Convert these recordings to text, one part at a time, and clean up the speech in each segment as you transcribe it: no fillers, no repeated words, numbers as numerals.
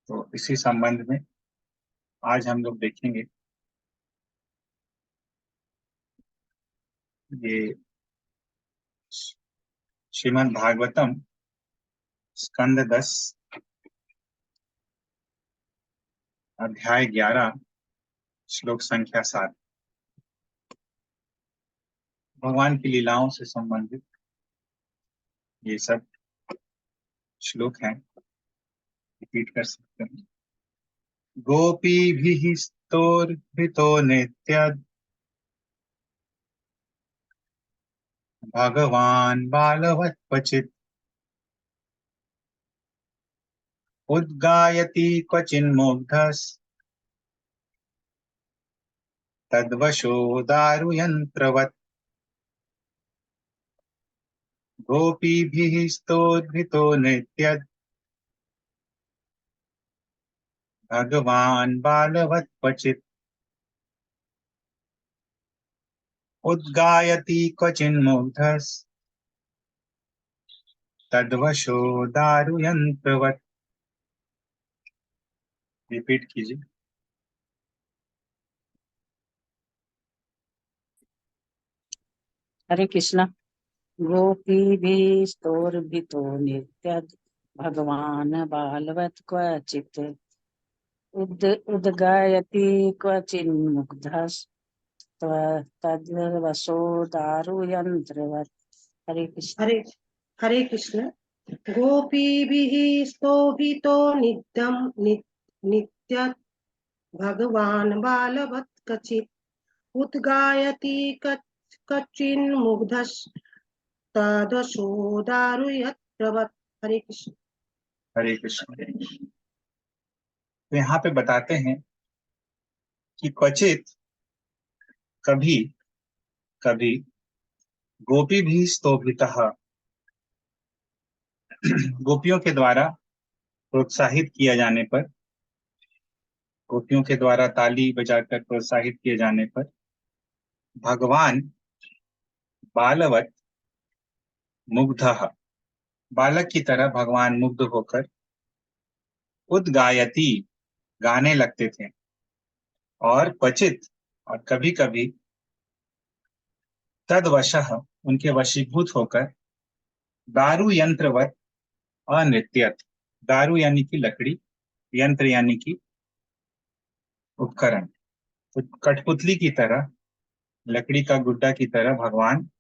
तो इसी संबंध में आज हम लोग देखेंगे ये श्रीमद् भागवतम स्कंद 10 अध्याय 11 श्लोक संख्या 7 भगवान की लीलाओं से संबंधित ये सब श्लोक हैं, रिपीट कर सकते हैं। गोपीभिः स्तोर्भितो नित्यम् भगवान् बालवत् क्वचित् उद्गायति क्वचिन्मुग्धस् तद्वशो दारुयन्त्रवत् गोपीभिः स्तोर्भितो नित्यम् भगवान् बालवत् क्वचित् उद्गायति क्वचिन्मुग्धस् तद्वशो दारुयन्त्रवत्। रिपीट कीजिए। हरे कृष्णा। गोपीभिः स्तोर्भितो नित्यम् भगवान् बालवत् क्वचित् उद्गायति क्वचिन्मुग्धस् तद्वशो दारुयन्त्रवत्। हरे कृष्ण। हरे कृष्ण। गोपीभिः स्तोभितो नित्यम् भगवान् बालवत् क्वचित् उद्गायति क्वचिन्मुग्धस् तद्वशो दारुयन्त्रवत्। हरे कृष्ण। हरे कृष्ण। तो यहाँ पे बताते हैं कि क्वचित कभी कभी गोपी भी स्तोभितः गोपियों के द्वारा प्रोत्साहित किया जाने पर, गोपियों के द्वारा ताली बजाकर प्रोत्साहित किए जाने पर भगवान बालवत मुग्धः बालक की तरह भगवान मुग्ध होकर उद्गायति गाने लगते थे और क्वचित और कभी कभी तद्वशः उनके वशीभूत होकर दारु यंत्रवत अनृत्यत। दारु यानी कि लकड़ी, यंत्र यानी कि उपकरण। तो कठपुतली की तरह, लकड़ी का गुड्डा की तरह भगवान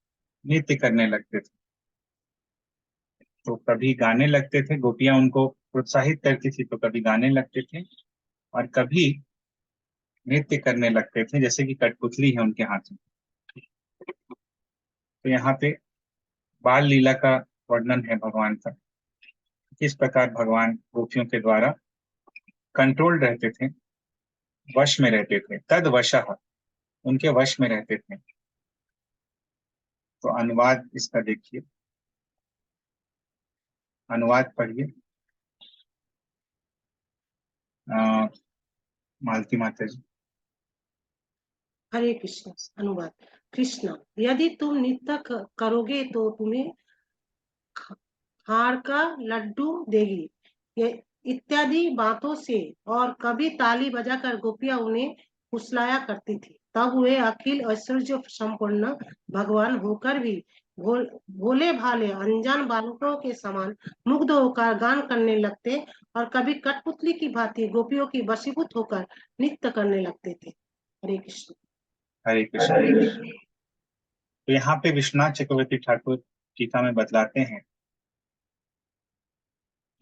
नृत्य करने लगते थे। तो कभी गाने लगते थे, गोपियां उनको प्रोत्साहित करती थी, तो कभी गाने लगते थे और कभी नृत्य करने लगते थे, जैसे कि कठपुतली है उनके हाथ में। तो यहाँ पे बाल लीला का वर्णन है भगवान का, किस प्रकार भगवान गोपियों के द्वारा कंट्रोल रहते थे, वश में रहते थे। तद वशः उनके वश में रहते थे। तो अनुवाद इसका देखिए, अनुवाद पढ़िए मालती माता जी। हरे कृष्ण। अनुवाद। कृष्ण, यदि तुम नृत्य करोगे तो तुम्हें हार का लड्डू देगी, ये इत्यादि बातों से और कभी ताली बजाकर गोपियां उन्हें फुसलाया करती थी। तब वे अखिल ऐश्वर्य संपूर्ण भगवान होकर भी भोले भाले अनजान बालकों के समान मुग्ध होकर गान करने लगते और कभी कठपुतली की भांति गोपियों की वशीभूत होकर नृत्य करने लगते थे। हरे कृष्ण। हरे कृष्ण। तो यहाँ पे विश्वनाथ चक्रवर्ती ठाकुर टीका में बतलाते हैं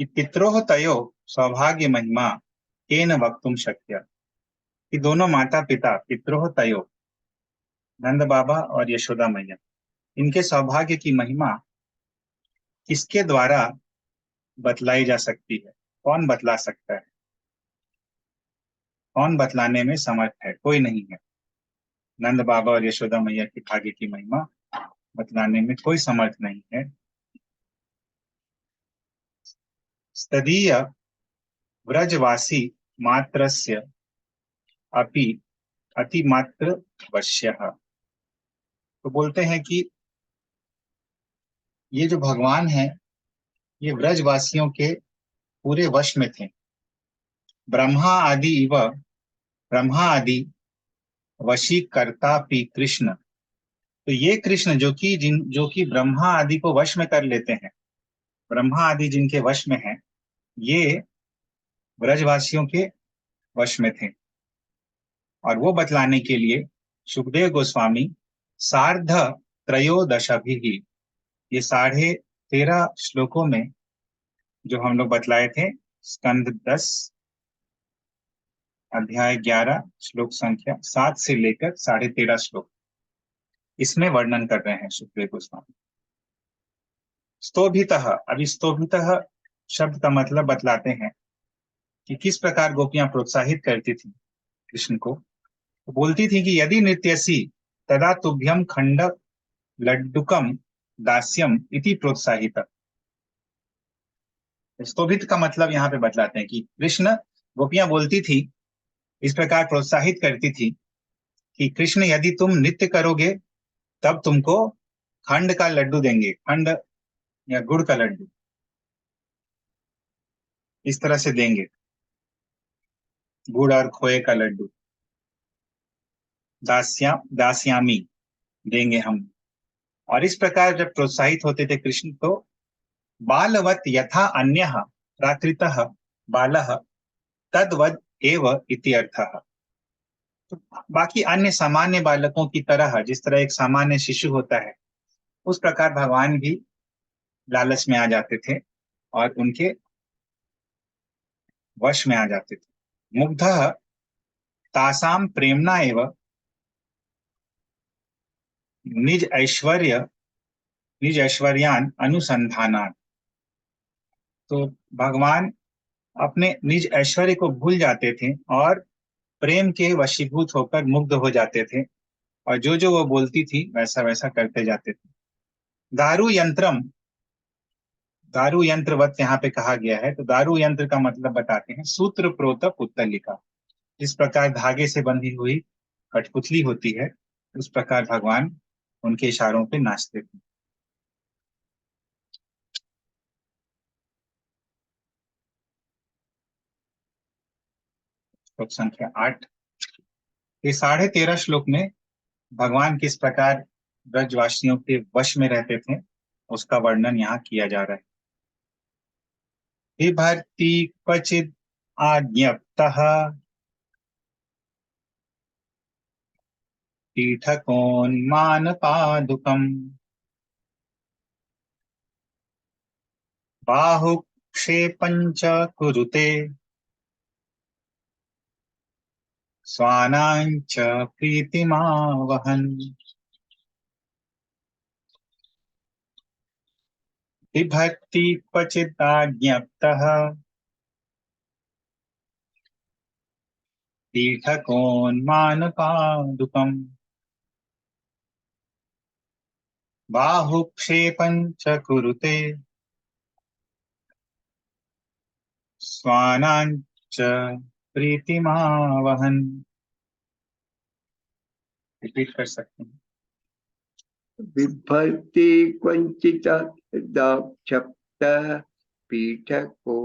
कि पित्रोह तयो सौभाग्य महिमा केन वक्तुम शक्य। कि दोनों माता पिता, पित्रोह तयो, नंद बाबा और यशोदा मैया, इनके सौभाग्य की महिमा किसके द्वारा बतलाई जा सकती है? कौन बतला सकता है? कौन बतलाने में समर्थ है? कोई नहीं है। नंद बाबा और यशोदा मैया की भाग्य की महिमा बतलाने में कोई समर्थ नहीं है। स्तदीय व्रजवासी मात्रस्य अपि अतिमात्र वश्यः। तो बोलते हैं कि ये जो भगवान है, ये व्रजवासियों के पूरे वश में थे। ब्रह्मा आदि इव ब्रह्मा आदि वशीकर्तापि कृष्ण। तो ये कृष्ण जो कि ब्रह्मा आदि को वश में कर लेते हैं, ब्रह्मा आदि जिनके वश में हैं, ये ब्रजवासियों के वश में थे। और वो बतलाने के लिए सुखदेव गोस्वामी सार्ध त्रयोदशाभिः, ये 13.5 श्लोकों में जो हम लोग बतलाए थे, स्कंद 10 अध्याय 11 श्लोक संख्या 7 से लेकर 13.5 श्लोक, इसमें वर्णन कर रहे हैं सुखदेव गोस्वामी। स्तोभितः, अभी स्तोभितः शब्द का मतलब बतलाते हैं कि किस प्रकार गोपियां प्रोत्साहित करती थी कृष्ण को। तो बोलती थी कि यदि नृत्यसी तदा तुभ्यम खंड लड्डुकम दास्यम इति प्रोत्साहित। स्तोभित का मतलब यहाँ पे बतलाते हैं कि कृष्ण, गोपियां बोलती थी, इस प्रकार प्रोत्साहित करती थी कि कृष्ण यदि तुम नृत्य करोगे तब तुमको खंड का लड्डू देंगे, खंड या गुड़ का लड्डू इस तरह से देंगे, गुड़ और खोए का लड्डू। दास्यामी, देंगे हम। और इस प्रकार जब प्रोत्साहित होते थे कृष्ण, तो बालवत यथा अन्यः प्राकृतः बालः तद्वद एव इति अर्थः। तो बाकी अन्य सामान्य बालकों की तरह, जिस तरह एक सामान्य शिशु होता है, उस प्रकार भगवान भी लालच में आ जाते थे और उनके वश में आ जाते थे। मुग्धः तासाम प्रेमणा एव निज ऐश्वर्यान अनुसंधानान। तो भगवान अपने निज ऐश्वर्य को भूल जाते थे और प्रेम के वशीभूत होकर मुग्ध हो जाते थे, और जो जो वो बोलती थी वैसा वैसा करते जाते थे। दारु यंत्रम, दारु यंत्रवत यहाँ पे कहा गया है, तो दारु यंत्र का मतलब बताते हैं सूत्र प्रोत पुत्तलिका। जिस प्रकार धागे से बंधी हुई कठपुतली होती है, उस प्रकार भगवान उनके इशारों पे नाचते थे। श्लोक संख्या 8, ये 13.5 श्लोक में भगवान किस प्रकार ब्रजवासियों के वश में रहते थे उसका वर्णन यहाँ किया जा रहा है। बिभर्ति क्वचिद आज्ञप्तः पीठकोन्मानपादुकम् बाहुक्षेपञ्च कुरुते स्वानाञ्च प्रीतिमावहन्। बिभर्ति क्वचिदाज्ञप्तः पीठकोन्मानपादुकम् बाहुक्षेपञ्च कुरुते स्वानाञ्च प्रीतिमावहन्। रिपीट कर सकते हैं। बिभर्ति क्वचित् दाक्षप्तः पीठको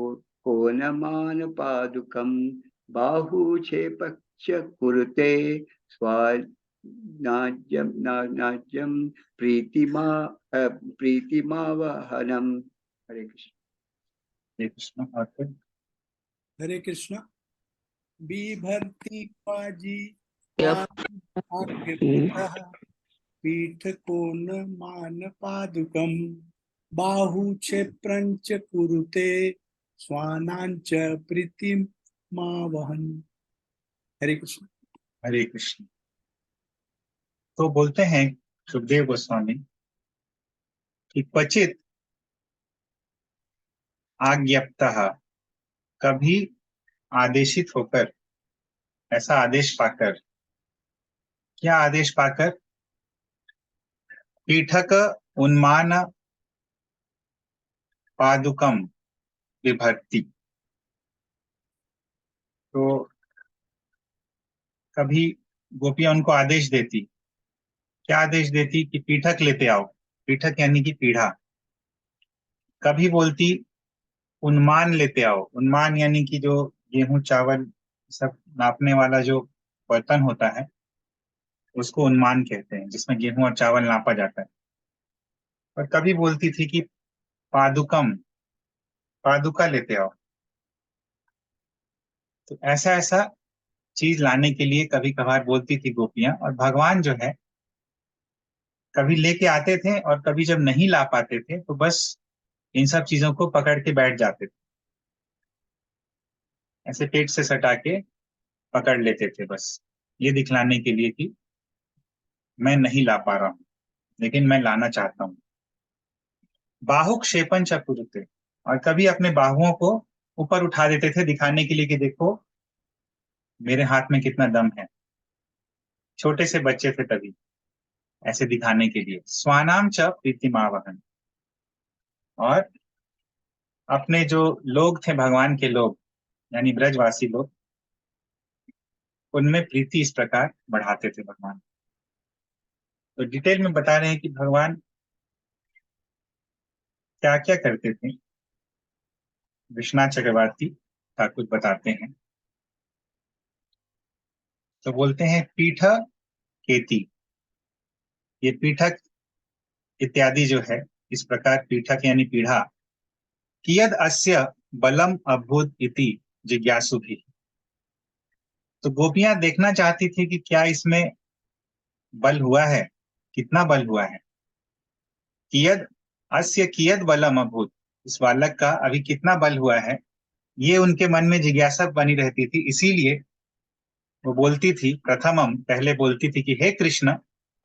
कोनमानपादुकं बाहुक्षेपञ्च कुरुते स्वानाज्यं प्रीतिमावहनम्। हरे कृष्ण। हरे कृष्ण। और फिर हरे कृष्ण। बिभर्ति क्वाजी पीठकोन्मानपादुकं बाहुक्षेपञ्च कुरुते स्वानाञ्च प्रीतिमावहन्। हरे कृष्ण। हरे कृष्ण। तो बोलते हैं सुखदेव गोस्वामी कि क्वचित आज्ञप्तः, कभी आदेशित होकर, ऐसा आदेश पाकर। क्या आदेश पाकर? पीठक उन्मान पादुकम बिभर्ति। तो कभी गोपियां उनको आदेश देती। क्या आदेश देती? कि पीठक लेते आओ। पीठक यानी कि पीढ़ा। कभी बोलती उन्मान लेते आओ। उन्मान यानी कि जो गेहूं चावल सब नापने वाला जो बर्तन होता है उसको उन्मान कहते हैं, जिसमें गेहूं और चावल नापा जाता है। और कभी बोलती थी कि पादुकम, पादुका लेते आओ। तो ऐसा ऐसा चीज लाने के लिए कभी कभार बोलती थी गोपियां, और भगवान जो है कभी लेके आते थे, और कभी जब नहीं ला पाते थे तो बस इन सब चीजों को पकड़ के बैठ जाते थे, ऐसे पेट से सटा के पकड़ लेते थे, बस ये दिखलाने के लिए कि मैं नहीं ला पा रहा हूँ, लेकिन मैं लाना चाहता हूँ। बाहुक क्षेपण चकुरुते, और कभी अपने बाहुओं को ऊपर उठा देते थे दिखाने के लिए कि देखो मेरे हाथ में कितना दम है। छोटे से बच्चे थे तभी, ऐसे दिखाने के लिए। स्वानाम च प्रीतिमावहन, और अपने जो लोग थे भगवान के लोग, यानी ब्रजवासी लोग, उनमें प्रीति इस प्रकार बढ़ाते थे भगवान। तो डिटेल में बता रहे हैं कि भगवान क्या क्या करते थे। विश्वनाथ चक्रवर्ती ठाकुर बताते हैं, तो बोलते हैं पीठ खेती, ये पीठक इत्यादि जो है, इस प्रकार पीठक यानी पीढ़ा, कियद अस्य बलम अभूत इति जिज्ञासु भी। तो गोपियां देखना चाहती थी कि क्या इसमें बल हुआ है, कितना बल हुआ है। कियद अस्य कियद बलम अभूत, इस बालक का अभी कितना बल हुआ है, ये उनके मन में जिज्ञासा बनी रहती थी। इसीलिए वो बोलती थी, प्रथमम पहले बोलती थी कि हे कृष्ण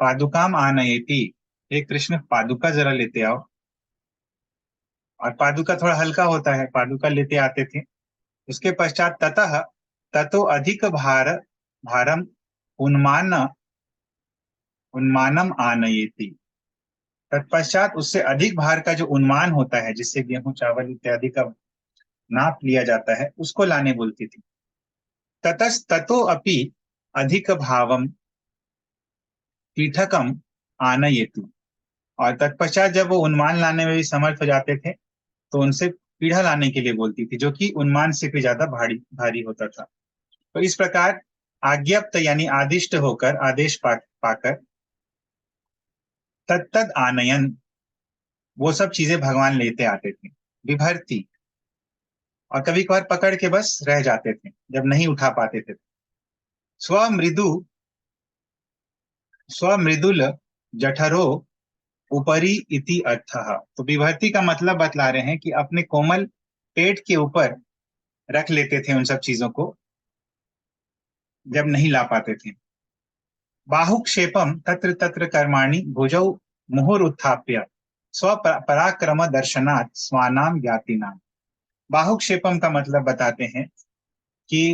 पादुकाम आनयेति, हे कृष्ण पादुका जरा लेते आओ। और पादुका थोड़ा हल्का होता है, पादुका लेते आते थे। उसके पश्चात ततः ततो अधिक भारम उन्मान उन्मानम आनयेति, तत्पश्चात उससे अधिक भार का जो उन्मान होता है, जिससे गेहूं चावल इत्यादि का नाप लिया जाता है, उसको लाने बोलती थी। ततस ततो अपि अधिक भावम पीठकम आनयेतु, और तत्पश्चात जब वो उन्मान लाने में भी समर्थ हो जाते थे तो उनसे पीढ़ा लाने के लिए बोलती थी, जो कि उन्मान से भी ज्यादा भारी भारी होता था। तो इस प्रकार आज्ञप्त यानी आदिष्ट होकर, आदेश पाकर तत्तद आनयन, वो सब चीजें भगवान लेते आते थे। विभर्ती, और कभी कभार पकड़ के बस रह जाते थे जब नहीं उठा पाते थे। स्वमृदु स्वमृदुल जठरो ऊपरी इति अर्थः, तो विभर्ती का मतलब बतला रहे हैं कि अपने कोमल पेट के ऊपर रख लेते थे उन सब चीजों को जब नहीं ला पाते थे। बाहुक्षेपम तत्र तत्र कर्माणि भुजौ मुहुर उत्थाप्य स्व पराक्रम दर्शनात् स्वानाम ज्ञातिनाम। बाहुक्षेपम का मतलब बताते हैं कि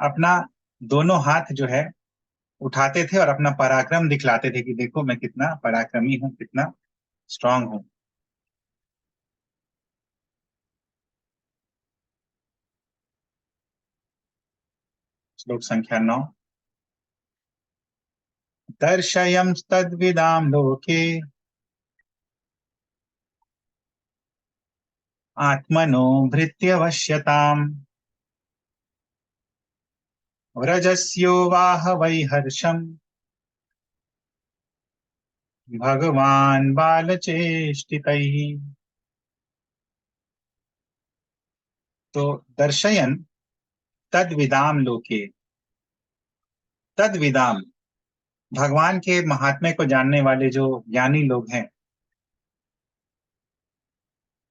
अपना दोनों हाथ जो है उठाते थे और अपना पराक्रम दिखलाते थे कि देखो मैं कितना पराक्रमी हूँ, कितना स्ट्रांग हूँ। श्लोक संख्या 9। दर्शयं तद्विदाम लोके आत्मनो भृत्यवश्यताम् व्रजस्यो वाह वै हर्षम भगवान बालचेष्टितैः। तो दर्शयन तद्विदाम लोके, तद्विदाम भगवान के महात्म्य को जानने वाले जो ज्ञानी लोग हैं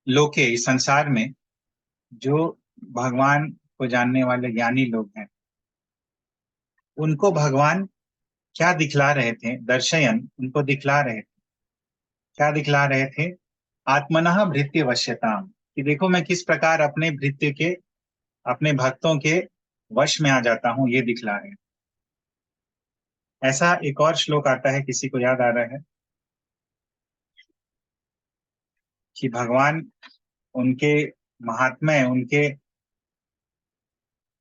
लोके, इस संसार में जो भगवान को जानने वाले ज्ञानी लोग हैं, उनको भगवान क्या दिखला रहे थे। दर्शयन, उनको दिखला रहे थे, क्या दिखला रहे थे। आत्मनः भृत्य वश्यताम, कि देखो मैं किस प्रकार अपने भृत्य के, अपने भक्तों के वश में आ जाता हूं, ये दिखला रहे हैं। ऐसा एक और श्लोक आता है, किसी को याद आ रहा है, कि भगवान उनके महात्म्य, उनके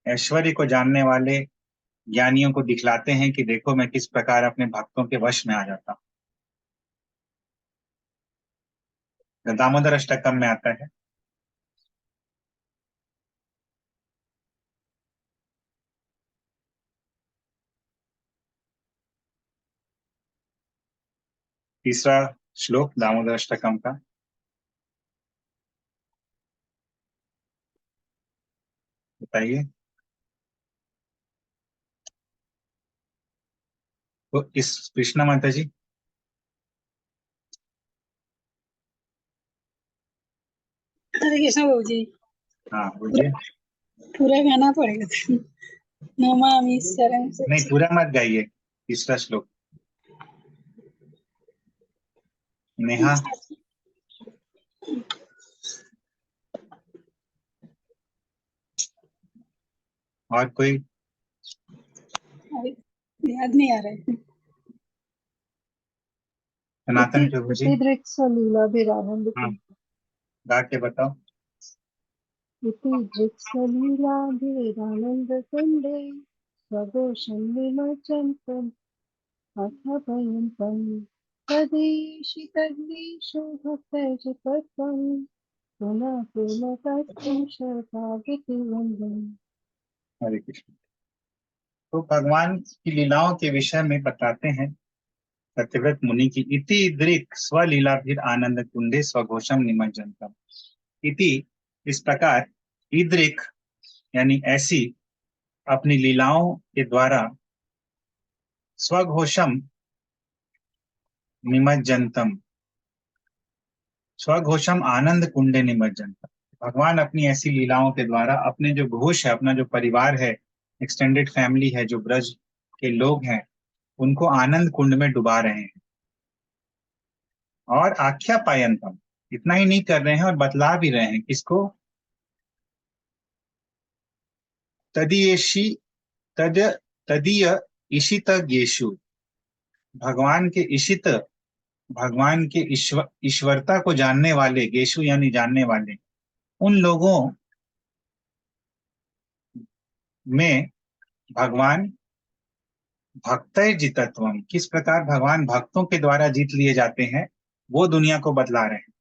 ऐश्वर्य को जानने वाले ज्ञानियों को दिखलाते हैं कि देखो मैं किस प्रकार अपने भक्तों के वश में आ जाता हूँ। दामोदर अष्टकम में आता है। तीसरा श्लोक दामोदर अष्टकम का। बताइए। तो इस कृष्णा माता जी, हरे कृष्ण बाबू जी, हाँ बोलिए। पूरा गाना पड़ेगा। नमामि शरण नहीं, सच्चिदानंद। पूरा मत गाइए, तीसरा श्लोक। नेहा, और कोई? अरे, याद नहीं आ रहा है। सनातन प्रभु जी, इति दृक्सलीलाभिरानंद हाँ गा के बताओ। इति दृक्सलीलाभिरानंद कुंडे स्वदोषं विमोचन्तम् अथ भयन्तं तदीशितग्नीषु भक्तैर्जितत्वं पुनः पुनः तत्त्वं शताविति वन्दम्। हरे कृष्ण। तो भगवान की लीलाओं के विषय में बताते हैं सत्यव्रत मुनि की। इति दृक् स्वलीलाभिर आनंद कुंडे स्वघोषम निमज्जनतम। इति इस प्रकार, ईदृक यानी ऐसी, अपनी लीलाओं के द्वारा, स्वघोषम निमज्जनतम, स्वघोषम आनंद कुंडे निमज्जनतम। भगवान अपनी ऐसी लीलाओं के द्वारा अपने जो घोष है, अपना जो परिवार है, एक्सटेंडेड फैमिली है, जो ब्रज के लोग हैं, उनको आनंद कुंड में डुबा रहे हैं। और आख्या पायंतम, इतना ही नहीं कर रहे हैं और बतला भी रहे हैं किसको? तदीयशी तद तदीय ईशित गेशु, भगवान के ईशित, भगवान के ईश्वरता को जानने वाले, गेशु यानी जानने वाले, उन लोगों में भगवान भक्तै जितत्वम, किस प्रकार भगवान भक्तों के द्वारा जीत लिए जाते हैं, वो दुनिया को बतला रहे हैं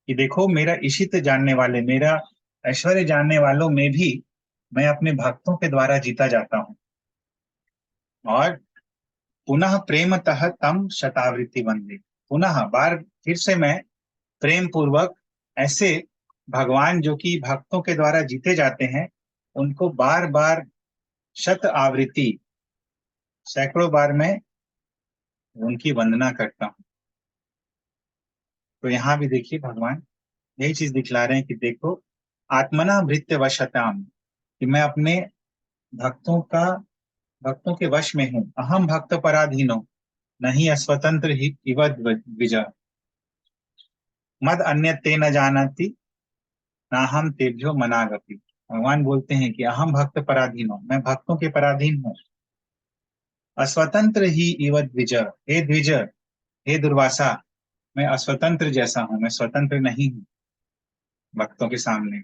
कि देखो, मेरा ईशित जानने वाले, मेरा ऐश्वर्य जानने वालों में भी मैं अपने भक्तों के द्वारा जीता जाता हूं। और पुनः प्रेमतः तम शतावृत्ति वंदे, पुनः बार फिर से मैं प्रेम पूर्वक ऐसे भगवान जो कि भक्तों के द्वारा जीते जाते हैं, उनको बार बार शत आवृत्ति, सैकड़ों बार मैं उनकी वंदना करता हूं। तो यहाँ भी देखिए भगवान यही चीज दिखला रहे हैं कि देखो, आत्मना भृत्य वशताम, कि मैं अपने भक्तों का, भक्तों के वश में हूं। अहम भक्त पराधीनो नहीं अस्वतंत्र ही इव द्विज, मद अन्य ते न जानती ना हम तेभ्यो मनागपि। भगवान बोलते हैं कि अहम भक्त पराधीन हूं, मैं भक्तों के पराधीन हूँ। अस्वतंत्र ही इव द्विज, हे द्विज, हे दुर्वासा, मैं अस्वतंत्र जैसा हूं, मैं स्वतंत्र नहीं हूं भक्तों के सामने।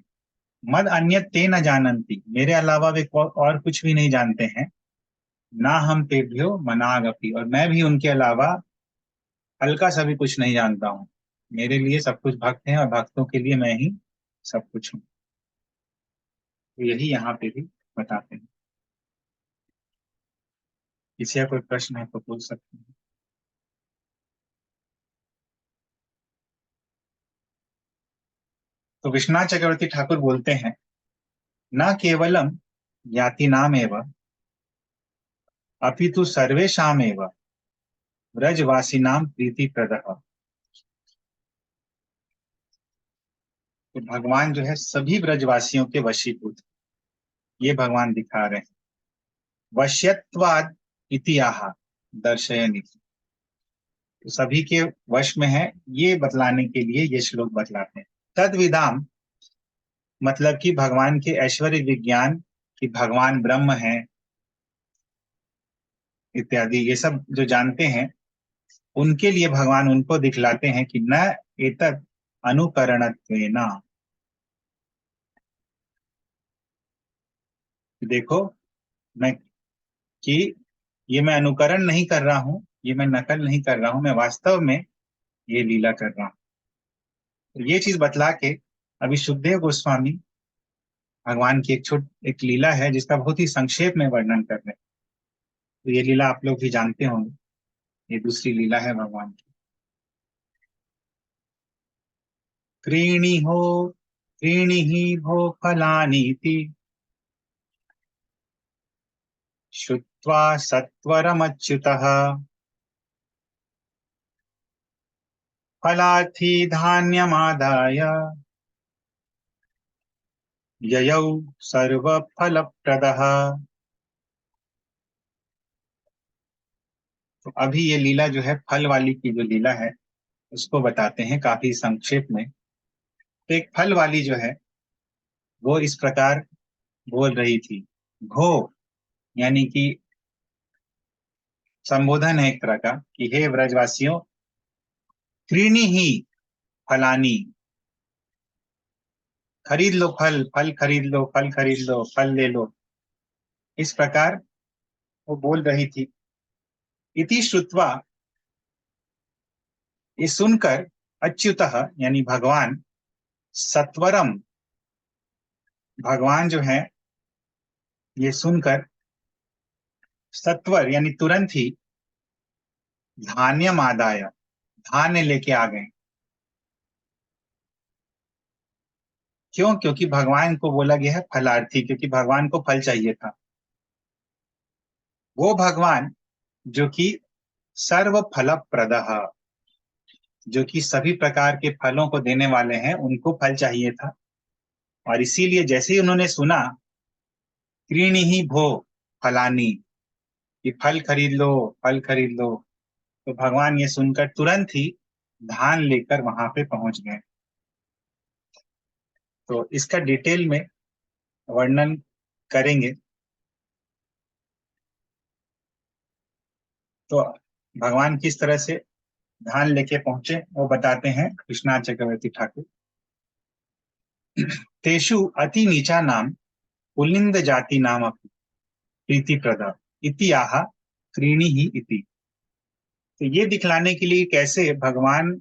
मद अन्य ते न जानती, मेरे अलावा वे और कुछ भी नहीं जानते हैं। ना हम तेभ्यो मनागपि, और मैं भी उनके अलावा हल्का सा भी कुछ नहीं जानता हूँ। मेरे लिए सब कुछ भक्त हैं और भक्तों के लिए मैं ही सब कुछ हूँ। तो यही यहाँ पे भी बताते हैं। किसी का कोई प्रश्न है तो पूछ सकते हैं। तो विश्वनाथ चक्रवर्ती ठाकुर बोलते हैं, न केवलम ज्ञातिनाम एव अपितु सर्वेषाम एव ब्रजवासिनाम प्रीति प्रदः। तो भगवान जो है सभी ब्रजवासियों के वशीभूत, ये भगवान दिखा रहे हैं। वश्यत्वाद इतिहाह दर्शयनि, तो सभी के वश में है, ये बतलाने के लिए ये श्लोक बतलाते हैं। तद्विदाम, मतलब कि भगवान के ऐश्वर्य विज्ञान, कि भगवान ब्रह्म है इत्यादि, ये सब जो जानते हैं, उनके लिए भगवान उनको दिखलाते हैं कि न एतत् अनुकरणत्वेन, देखो मैं, कि ये मैं अनुकरण नहीं कर रहा हूं, ये मैं नकल नहीं कर रहा हूं, मैं वास्तव में ये लीला कर रहा हूं। तो ये चीज बतला के अभी सुखदेव गोस्वामी भगवान की एक लीला है जिसका बहुत ही संक्षेप में वर्णन कर रहे हैं। तो ये लीला आप लोग भी जानते होंगे, ये दूसरी लीला है भगवान की। क्रीणिहि भो फलानीति श्रुत्वा सत्वरमच्युतः फलार्थी धान्यमादाय ययौ सर्वफलप्रदः। तो अभी ये लीला जो है फल वाली की जो लीला है उसको बताते हैं काफी संक्षेप में। तो एक फल वाली जो है वो इस प्रकार बोल रही थी। घो यानी कि संबोधन है एक तरह का कि हे ब्रजवासियों, क्रीणी ही फलानी, खरीद लो फल, फल खरीद लो, फल खरीद लो, फल ले लो, इस प्रकार वो बोल रही थी। इति श्रुत्वा, ये सुनकर, अच्युतः यानी भगवान, सत्वरम, भगवान जो है ये सुनकर सत्वर यानी तुरंत ही धान्यम आदाय, धान्य लेके आ गए। क्यों? क्योंकि भगवान को बोला गया है फलार्थी, क्योंकि भगवान को फल चाहिए था। वो भगवान जो कि सर्व फल प्रदः, जो कि सभी प्रकार के फलों को देने वाले हैं, उनको फल चाहिए था। और इसीलिए जैसे ही उन्होंने सुना क्रीणी ही भो फलानी, कि फल खरीद लो, फल खरीद लो, तो भगवान ये सुनकर तुरंत ही धान लेकर वहां पे पहुंच गए। तो इसका डिटेल में वर्णन करेंगे। तो भगवान किस तरह से धान लेके पहुंचे वो बताते हैं कृष्णा चक्रवर्ती ठाकुर। तेषु अति नीचा नाम पुलिंद जाति नाम प्रीति प्रदा इति आह क्रीणी ही इति। तो ये दिखलाने के लिए कैसे भगवान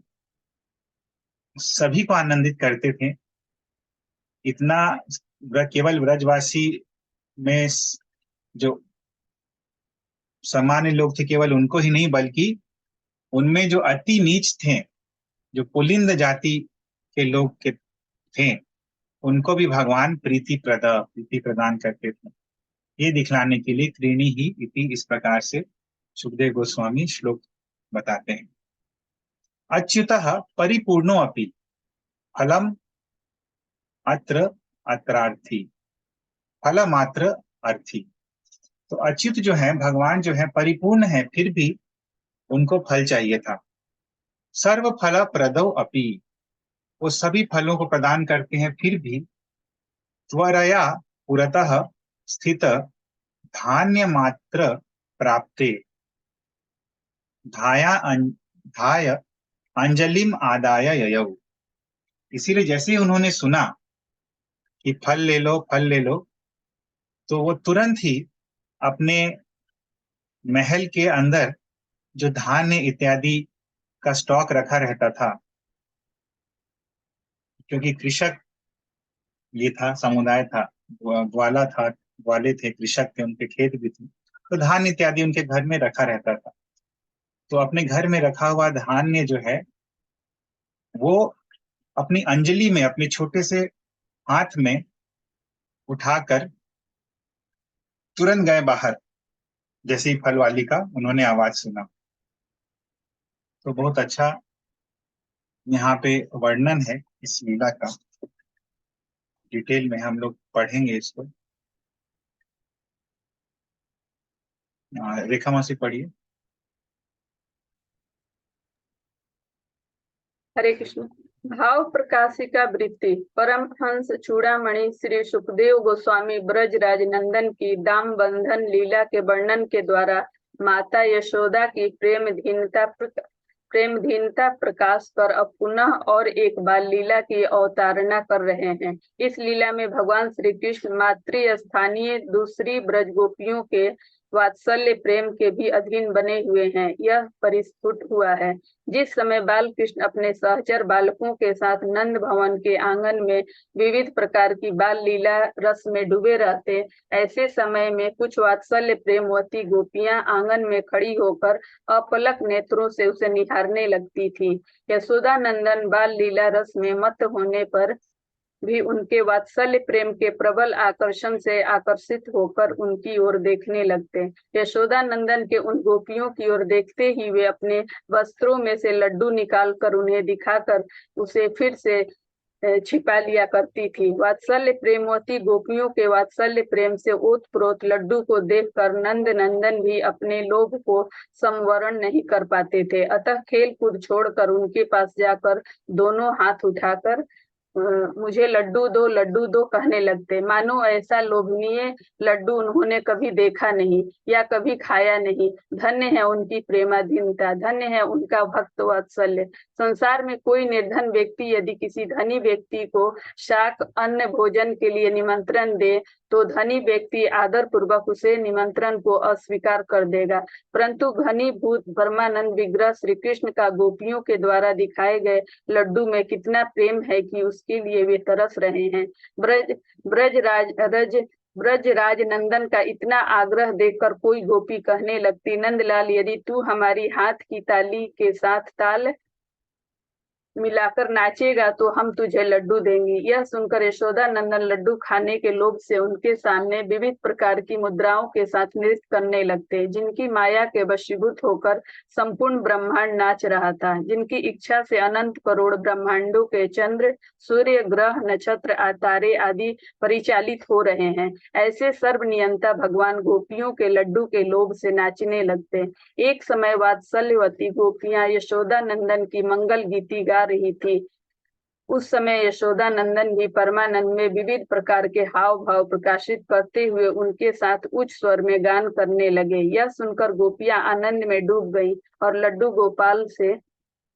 सभी को आनंदित करते थे। इतना केवल ब्रजवासी में जो सामान्य लोग थे केवल उनको ही नहीं, बल्कि उनमें जो अति नीच थे, जो पुलिंद जाति के लोग के थे, उनको भी भगवान प्रीति प्रदान करते थे। ये दिखलाने के लिए क्रीणी ही इति इस प्रकार से सुखदेव गोस्वामी श्लोक बताते हैं। अच्युतः परिपूर्णो अपि फलम अत्र अत्रार्थी, फल मात्र अर्थी। तो अच्युत जो है, भगवान जो है परिपूर्ण है, फिर भी उनको फल चाहिए था। सर्व फल प्रदौ अपि, वो सभी फलों को प्रदान करते हैं, फिर भी त्वरया पुरतः स्थित धान्य मात्र प्राप्ते धाय अंजलिम आदाय ययौ। इसीलिए जैसे ही उन्होंने सुना कि फल ले लो, फल ले लो, तो वो तुरंत ही अपने महल के अंदर जो धान्य इत्यादि का स्टॉक रखा रहता था, क्योंकि कृषक ये था, समुदाय था, ग्वाला था, ग्वाले थे, कृषक थे, उनके खेत भी थे, तो धान्य इत्यादि उनके घर में रखा रहता था। तो अपने घर में रखा हुआ धान्य जो है वो अपनी अंजलि में, अपने छोटे से हाथ में उठाकर तुरंत गए बाहर, जैसे ही फल वाली का उन्होंने आवाज सुना। तो बहुत अच्छा यहाँ पे वर्णन है इस लीला का, डिटेल में हम लोग पढ़ेंगे इसको। रेखा मासी पढ़िए। हरे कृष्ण। भाव प्रकाशिका वृत्ति। परमहंस चूड़ामणि श्री सुखदेव गोस्वामी ब्रजराज नंदन की दाम बंधन लीला के वर्णन के द्वारा माता यशोदा की प्रेमधीनता प्रकाश पर अब पुनः और एक बार लीला की अवतारणा कर रहे हैं। इस लीला में भगवान श्री कृष्ण मातृ स्थानीय दूसरी ब्रज गोपियों के वात्सल्य प्रेम के भी अधीन बने हुए हैं। यह परिस्फुट हुआ है। जिस समय बाल कृष्ण अपने सहचर बालकों के साथ नंद भवन के आंगन में विविध प्रकार की बाल लीला रस में डूबे रहते, ऐसे समय में कुछ वात्सल्य प्रेमवती गोपियां आंगन में खड़ी होकर अपलक नेत्रों से उसे निहारने लगती थी। यशोदा नंदन बाल लीला रस में मत होने पर भी उनके वात्सल्य प्रेम के प्रबल आकर्षण से आकर्षित होकर उनकी ओर देखने लगते। यशोदा नंदन के उन गोपियों की ओर देखते ही वे अपने वस्त्रों में से लड्डू निकालकर उन्हें दिखाकर उसे फिर से छिपा लिया करती थी। वात्सल्य प्रेमवती गोपियों के वात्सल्य प्रेम से ओतप्रोत लड्डू को देखकर नंद नंदन भी अपने लोभ को संवरण नहीं कर पाते थे। अतः खेल कूद छोड़कर उनके पास जाकर दोनों हाथ उठाकर मुझे लड्डू दो कहने लगते, मानो ऐसा लोभनीय लड्डू उन्होंने कभी देखा नहीं या कभी खाया नहीं। धन्य है उनकी प्रेमाधीनता, धन्य है उनका भक्त वात्सल्य। संसार में कोई निर्धन व्यक्ति यदि किसी धनी व्यक्ति को शाक अन्न भोजन के लिए निमंत्रण दे तो धनी व्यक्ति आदर पूर्वक उसे निमंत्रण को अस्वीकार कर देगा, परंतु घनीभूत ब्रह्मानंद विग्रह श्री कृष्ण का गोपियों के द्वारा दिखाए गए लड्डू में कितना प्रेम है कि उसके लिए वे तरस रहे हैं। ब्रजराज नंदन का इतना आग्रह देखकर कोई गोपी कहने लगती, नंदलाल यदि तू हमारी हाथ की ताली के साथ ताल मिलाकर नाचेगा तो हम तुझे लड्डू देंगी। यह सुनकर यशोदा नंदन लड्डू खाने के लोभ से उनके सामने विविध प्रकार की मुद्राओं के साथ नृत्य करने लगते, जिनकी माया के वशीभूत होकर संपूर्ण ब्रह्मांड नाच रहा था, जिनकी इच्छा से अनंत करोड़ ब्रह्मांडों के चंद्र सूर्य ग्रह नक्षत्र तारे आदि परिचालित हो रहे हैं। ऐसे सर्वनियंता भगवान गोपियों के लड्डू के लोभ से नाचने लगते। एक समय वात्सल्यवती गोपियां यशोदा नंदन की मंगल गीति गा रही थी। उस समय यशोदा नंदन भी परमानंद में विविध प्रकार के हाव भाव प्रकाशित करते हुए उनके साथ उच्च स्वर में गान करने लगे। यह सुनकर गोपियां आनंद में डूब गईं और लड्डू गोपाल से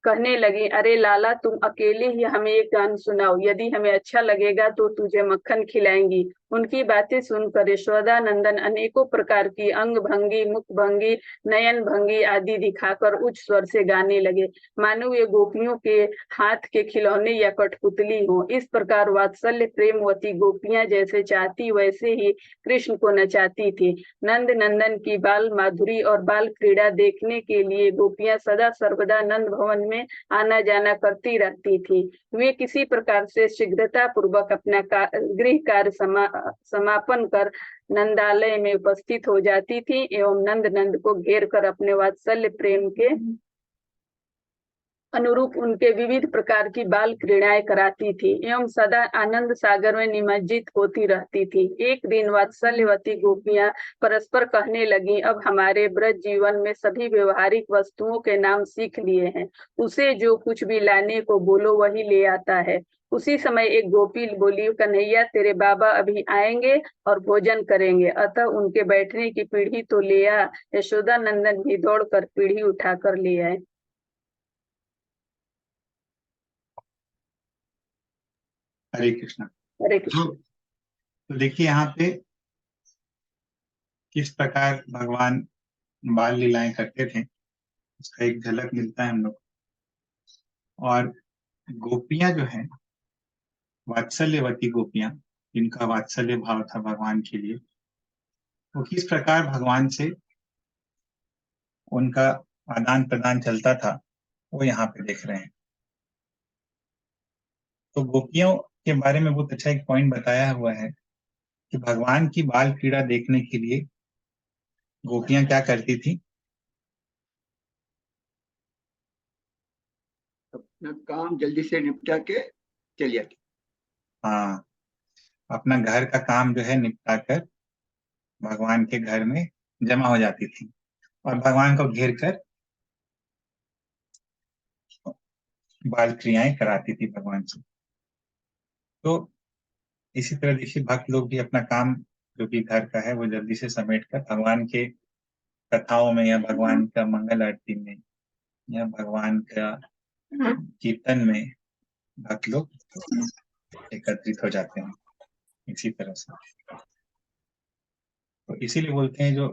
कहने लगी, अरे लाला तुम अकेले ही हमें एक गान सुनाओ, यदि हमें अच्छा लगेगा तो तुझे मक्खन खिलाएंगी। उनकी बातें सुनकर यशोदा नंदन अनेकों प्रकार की अंग भंगी, मुख भंगी, नयन भंगी आदि दिखाकर उच्च स्वर से गाने लगे, मानो ये गोपियों के हाथ के खिलौने या कठपुतली हो। इस प्रकार वात्सल्य प्रेमवती गोपियां जैसे चाहती वैसे ही कृष्ण को नचाती थी। नंद नंदन की बाल माधुरी और बाल क्रीड़ा देखने के लिए गोपियां सदा सर्वदा नंद भवन में आना जाना करती रहती थी। वे किसी प्रकार से शीघ्रता पूर्वक अपना गृह कार्य समापन कर नंदालय में उपस्थित हो जाती थी एवं नंद को घेर कर अपने वात्सल्य प्रेम के अनुरूप उनके विविध प्रकार की बाल क्रीड़ाएं कराती थी एवं सदा आनंद सागर में निमज्जित होती रहती थी। एक दिन वात्सल्यवती गोपियां परस्पर कहने लगी, अब हमारे ब्रज जीवन में सभी व्यवहारिक वस्तुओं के नाम सीख लिए हैं, उसे जो कुछ भी लाने को बोलो वही ले आता है। उसी समय एक गोपी बोली, कन्हैया तेरे बाबा अभी आएंगे और भोजन करेंगे, अतः उनके बैठने की पीढ़ी तो ले आ। यशोदा नंदन भी दौड़कर पीढ़ी उठाकर ले आए। हरे कृष्णा। हरे कृष्ण। तो देखिए यहाँ पे किस प्रकार भगवान बाल लीलाएं करते थे, उसका एक झलक मिलता है हम लोग। और गोपियां जो है वात्सल्यवती गोपियां, जिनका वात्सल्य भाव था भगवान के लिए, वो किस प्रकार भगवान से उनका आदान प्रदान चलता था, वो यहाँ पे देख रहे हैं। तो गोपियों के बारे में बहुत अच्छा एक पॉइंट बताया हुआ है कि भगवान की बाल क्रीड़ा देखने के लिए गोपियां क्या करती थी, अपना काम जल्दी से निपटा के चली आती। हाँ, अपना घर का काम जो है निपटा कर भगवान के घर में जमा हो जाती थी और भगवान को घेर कर बाल क्रियाएं कराती थी भगवान से। तो इसी तरह देखिए भक्त लोग भी अपना काम जो भी घर का है वो जल्दी से समेट कर भगवान के कथाओं में या भगवान का मंगल आरती में या भगवान का कीर्तन में भक्त लोग एकत्रित हो जाते हैं इसी तरह से। तो इसीलिए बोलते हैं जो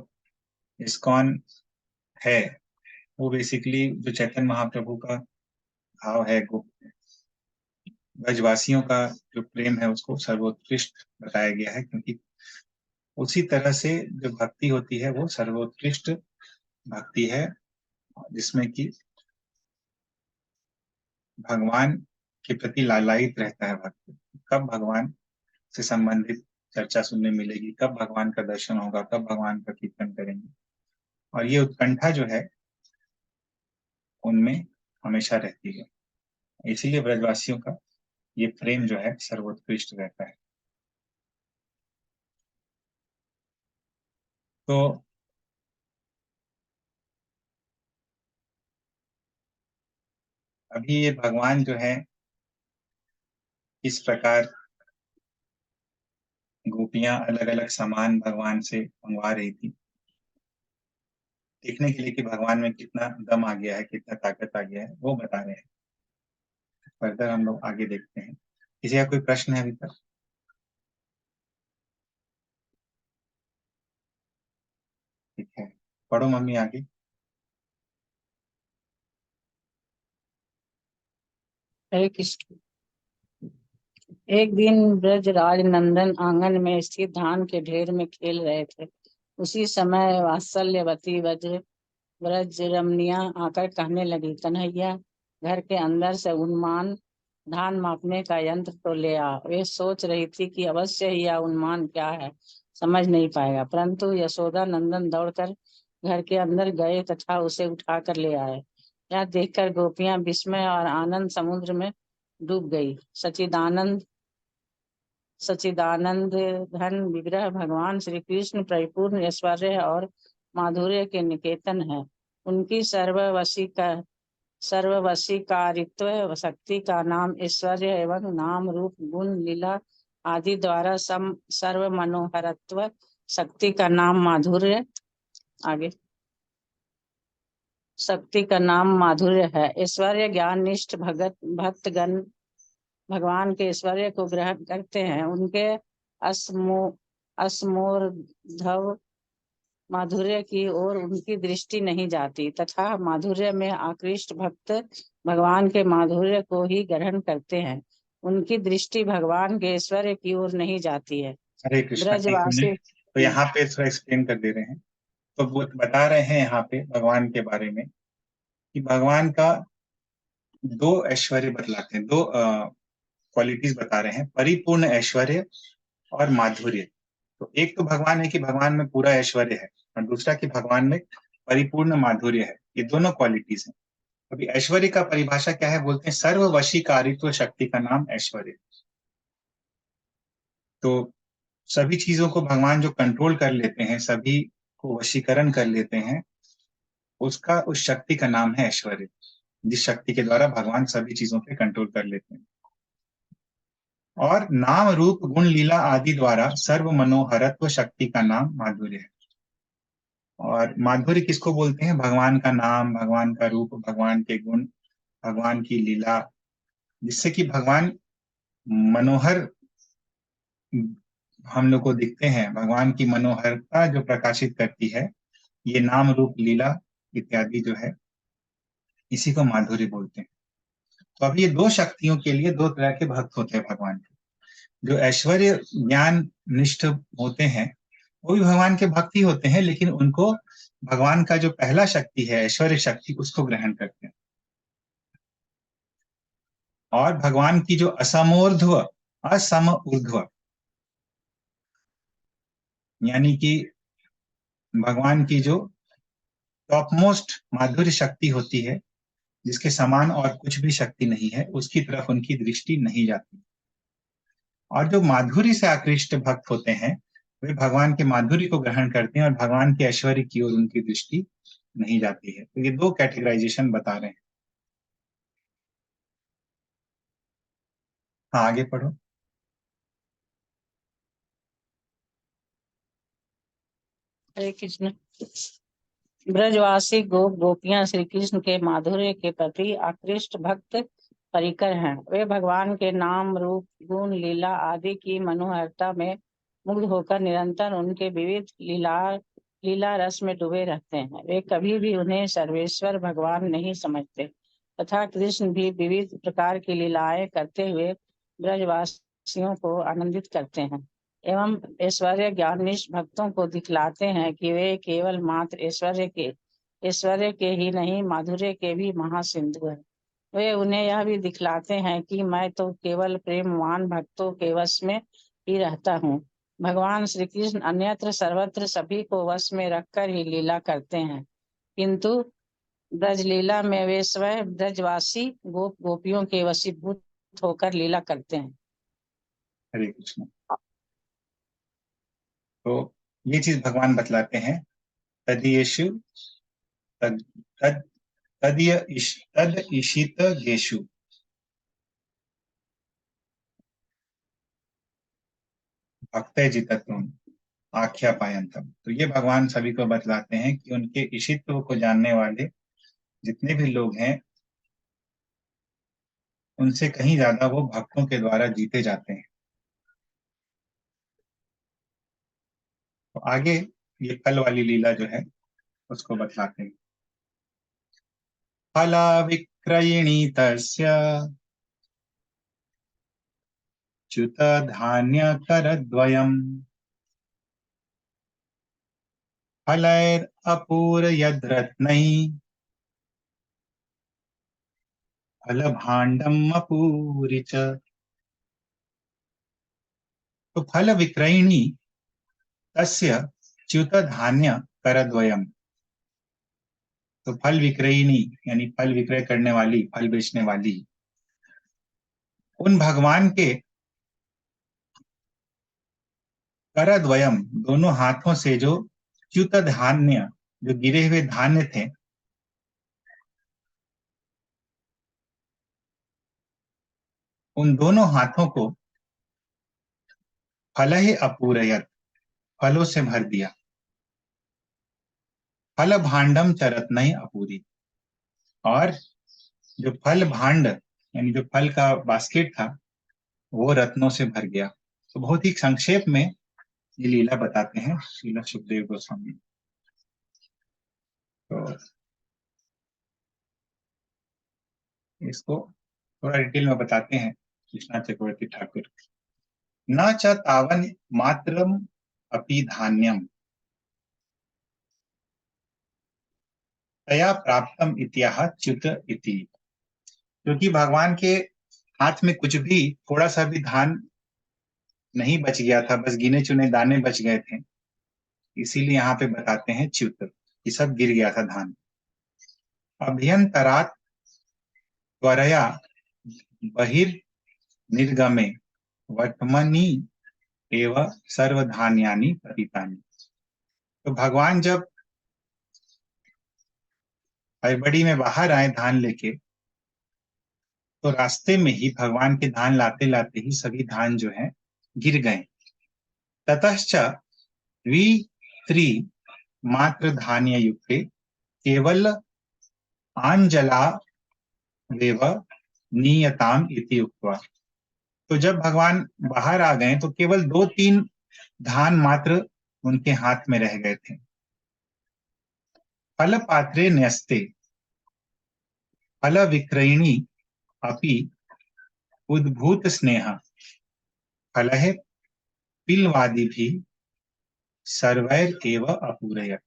इस्कॉन है वो बेसिकली जो चैतन्य महाप्रभु का भाव है, ब्रजवासियों का जो प्रेम है उसको सर्वोत्कृष्ट बताया गया है, क्योंकि उसी तरह से जो भक्ति होती है वो सर्वोत्कृष्ट भक्ति है, जिसमें कि भगवान के प्रति लालायित रहता है भक्त। कब भगवान से संबंधित चर्चा सुनने मिलेगी, कब भगवान का दर्शन होगा, कब भगवान का कीर्तन करेंगे, और ये उत्कंठा जो है उनमें हमेशा रहती है। इसीलिए ब्रजवासियों का ये प्रेम जो है सर्वोत्कृष्ट रहता है। तो अभी ये भगवान जो है इस प्रकार गोपियां अलग अलग सामान भगवान से मंगवा रही थी, देखने के लिए कि भगवान में कितना दम आ गया है, कितना ताकत आ गया है, वो बता रहे हैं। फर्दर हम लोग आगे देखते हैं। किसी का कोई प्रश्न है अभी तक? ठीक है, पढ़ो मम्मी आगे। हरे कृष्ण। एक दिन ब्रजराज नंदन आंगन में स्थित धान के ढेर में खेल रहे थे। उसी समय वात्सल्यवती ब्रज रमनिया आकर कहने लगी, कन्हैया घर के अंदर से उन्मान धान मापने का यंत्र तो ले आ। वे सोच रही थी कि अवश्य ही यह उन्मान क्या है समझ नहीं पाएगा, परंतु यशोदा नंदन दौड़कर घर के अंदर गए तथा उसे उठा कर ले आए। यह देखकर गोपियां विस्मय और आनंद समुद्र में डूब गई। सच्चिदानंद धन विग्रह भगवान श्री कृष्ण परिपूर्ण ऐश्वर्य और माधुर्य के निकेतन है। उनकी सर्ववशीकारित्व शक्ति का नाम ऐश्वर्य एवं नाम रूप गुण लीला आदि द्वारा सर्व मनोहरत्व शक्ति का नाम माधुर्य आगे शक्ति का नाम माधुर्य है। ऐश्वर्य ज्ञान निष्ठ भक्तगण भगवान के ऐश्वर्य को ग्रहण करते हैं। उनके असमोर्धव माधुर्य की ओर उनकी दृष्टि नहीं जाती तथा माधुर्य में आकृष्ट भक्त भगवान के माधुर्य को ही ग्रहण करते हैं। उनकी दृष्टि भगवान के ऐश्वर्य की ओर नहीं जाती है। हरे कृष्ण। एक ब्रजवासी मिनट, तो यहाँ पे थोड़ा एक्सप्लेन कर दे रहे हैं। तो वो बता रहे हैं यहाँ पे भगवान के बारे में कि भगवान का दो ऐश्वर्य बतलाते हैं, दो क्वालिटीज बता रहे हैं, परिपूर्ण ऐश्वर्य और माधुर्य। तो एक तो भगवान है कि भगवान में पूरा ऐश्वर्य है, और दूसरा कि भगवान में परिपूर्ण माधुर्य है। ये दोनों क्वालिटीज हैं। अभी ऐश्वर्य का परिभाषा क्या है? बोलते हैं सर्ववशीकारित्व शक्ति का नाम ऐश्वर्य। तो सभी चीजों को भगवान जो कंट्रोल कर लेते हैं, सभी को वशीकरण कर लेते हैं, उसका उस शक्ति का नाम है ऐश्वर्य, जिस शक्ति के द्वारा भगवान सभी चीजों पे कंट्रोल कर लेते हैं। और नाम रूप गुण लीला आदि द्वारा सर्व मनोहरत्व शक्ति का नाम माधुर्य है। और माधुर्य किसको बोलते हैं? भगवान का नाम, भगवान का रूप, भगवान के गुण, भगवान की लीला, जिससे कि भगवान मनोहर हम लोग को दिखते हैं। भगवान की मनोहरता जो प्रकाशित करती है, ये नाम रूप लीला इत्यादि जो है, इसी को माधुर्य बोलते हैं। तो अब ये दो शक्तियों के लिए दो तरह के भक्त होते हैं भगवान के। जो ऐश्वर्य ज्ञान निष्ठ होते हैं वो भी भगवान के भक्त ही होते हैं, लेकिन उनको भगवान का जो पहला शक्ति है ऐश्वर्य शक्ति, उसको ग्रहण करते हैं। और भगवान की जो असमोर्ध्व असम ऊर्ध्व, यानी कि भगवान की जो टॉप मोस्ट माधुर्य शक्ति होती है, जिसके समान और कुछ भी शक्ति नहीं है, उसकी तरफ उनकी दृष्टि नहीं जाती। और जो माधुर्य से आकृष्ट भक्त होते हैं वे भगवान के माधुर्य को ग्रहण करते हैं और भगवान के ऐश्वर्य की ओर उनकी दृष्टि नहीं जाती है। तो ये दो कैटेगराइजेशन बता रहे हैं। हाँ, आगे पढ़ो। हरे कृष्ण। ब्रजवासी गोपियां श्री कृष्ण के माधुर्य के प्रति आकृष्ट भक्त परिकर हैं। वे भगवान के नाम रूप गुण लीला आदि की मनोहरता में मुग्ध होकर निरंतर उनके विविध लीला रस में डूबे रहते हैं। वे कभी भी उन्हें सर्वेश्वर भगवान नहीं समझते तथा कृष्ण भी विविध प्रकार की लीलाएं करते हुए ब्रजवासियों को आनंदित करते हैं एवं ऐश्वर्य ज्ञानिष्ठ भक्तों को दिखलाते हैं कि वे केवल मात्र ऐश्वर्य के ही नहीं माधुर्य के भी महासिंधु हैं। वे उन्हें यह भी दिखलाते हैं कि मैं तो केवल प्रेमवान भक्तों के वश में ही रहता हूँ। भगवान श्री कृष्ण अन्यत्र सर्वत्र सभी को वश में रखकर ही लीला करते हैं, किंतु ब्रजलीला में वे स्वयं ब्रजवासी गोप गोपियों के वशीभूत होकर लीला करते हैं। हरे कृष्ण। तो ये चीज भगवान बतलाते हैं, तदीयेषु तद तद तद ईशित गेषु, भक्ते जितत्वम आख्या पायंतम। तो ये भगवान सभी को बतलाते हैं कि उनके ईशित्व को जानने वाले जितने भी लोग हैं उनसे कहीं ज्यादा वो भक्तों के द्वारा जीते जाते हैं। तो आगे ये फल वाली लीला जो है उसको बतलाते हैं। फला विक्रयिणी तस्य च्युत धान्य करद्वयम् फलैर अपूर यद्रत्नैः फल भाण्डम अपूरि च। तो फल विक्रयिणी तस्य च्युत धान्य करद्वयम्। तो फल विक्रयिणी यानी फल विक्रय करने वाली, फल बेचने वाली, उन भगवान के करद्वयम दोनों हाथों से जो च्युत धान्य, जो गिरे हुए धान्य थे, उन दोनों हाथों को फल ही अपूरयत, फलों से भर दिया। फल भांडम चरत नहीं अपूरी, और जो फल भांड यानी जो फल का बास्केट था वो रत्नों से भर गया। तो बहुत ही संक्षेप में ये लीला बताते हैं श्रील सुखदेव गोस्वामी। तो इसको थोड़ा डिटेल में बताते हैं कृष्णा चक्रवर्ती ठाकुर। न च तावन मात्रम अपि धान्यम तया प्राप्तम इत्याह च्युत इति। क्योंकि भगवान के हाथ में कुछ भी थोड़ा सा भी धान नहीं बच गया था, बस गिने चुने दाने बच गए थे, इसीलिए यहाँ पे बताते हैं च्युत, ये सब गिर गया था धान। अभ्यंतरात त्वरया बहिर्निर्गमे वर्तमनि एव सर्वधान्यानि पतितानि। तो भगवान जब हड़बड़ी में बाहर आए धान लेके, तो रास्ते में ही भगवान के धान लाते लाते ही सभी धान जो है गिर गए। ततश्च द्वित्री मात्र धान्य युक्ते केवल आंजला वेव नियताम इति उक्त्वा। तो जब भगवान बाहर आ गए तो केवल 2-3 धान मात्र उनके हाथ में रह गए थे। फल पात्रे न्यस्ते फल विक्रयिणी अपि उद्भूत स्नेह फलहे पिलवादि भी सर्वैर एव अपूरयत।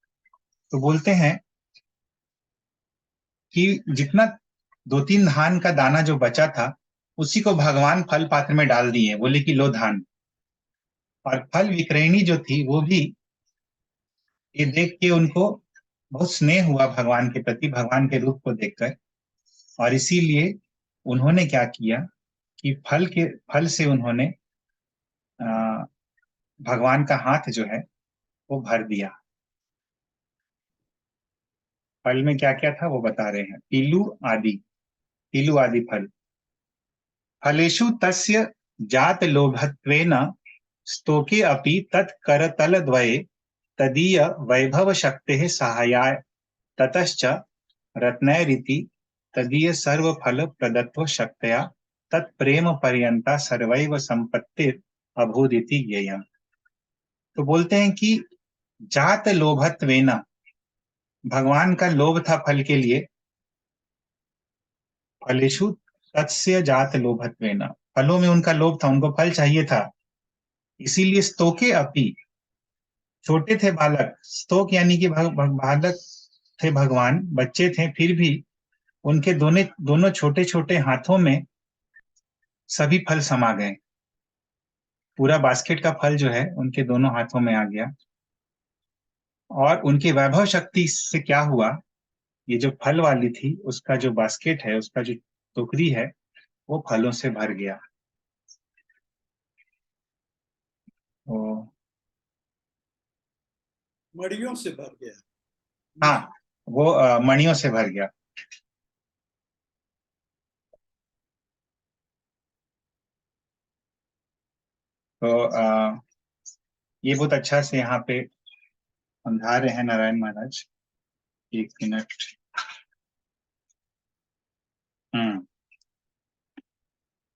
तो बोलते हैं कि जितना 2-3 धान का दाना जो बचा था उसी को भगवान फल पात्र में डाल दिए, बोले कि लो धान। और फल विक्रयिणी जो थी वो भी ये देख के उनको बहुत स्नेह हुआ भगवान के प्रति, भगवान के रूप को देखकर, और इसीलिए उन्होंने क्या किया कि फल से उन्होंने भगवान का हाथ जो है वो भर दिया। फल में क्या क्या था वो बता रहे हैं। पीलू आदि फल। फलेषु तस्य जात लोभत्वेन स्तोके अपि तत्करतलद्वये तदीय वैभव शक्तेः सहायाय ततश्च रत्नैरिति तदीय सर्वफल प्रदत्व शक्तया तत्प्रेम पर्यंता सर्वैव संपत्तिर अभूदिति ज्ञेयम्। तो बोलते हैं कि जात लोभत्वेन, भगवान का लोभ था फल के लिए। फलेषु तस्य जात लोभत्वेन, फलों में उनका लोभ था, उनको फल चाहिए था। इसीलिए स्तोके अपि, छोटे थे बालक, स्तोक यानी कि बालक थे भगवान, बच्चे थे, फिर भी उनके दोनों छोटे छोटे हाथों में सभी फल समा गए। पूरा बास्केट का फल जो है उनके दोनों हाथों में आ गया। और उनकी वैभव शक्ति से क्या हुआ, ये जो फल वाली थी उसका जो बास्केट है, उसका जो टोकरी है, वो फलों से भर गया। तो मड़ियों से भर गया। हाँ, वो मणियों से भर गया। तो ये बहुत अच्छा से यहाँ पे समझा रहे हैं नारायण महाराज। एक मिनट।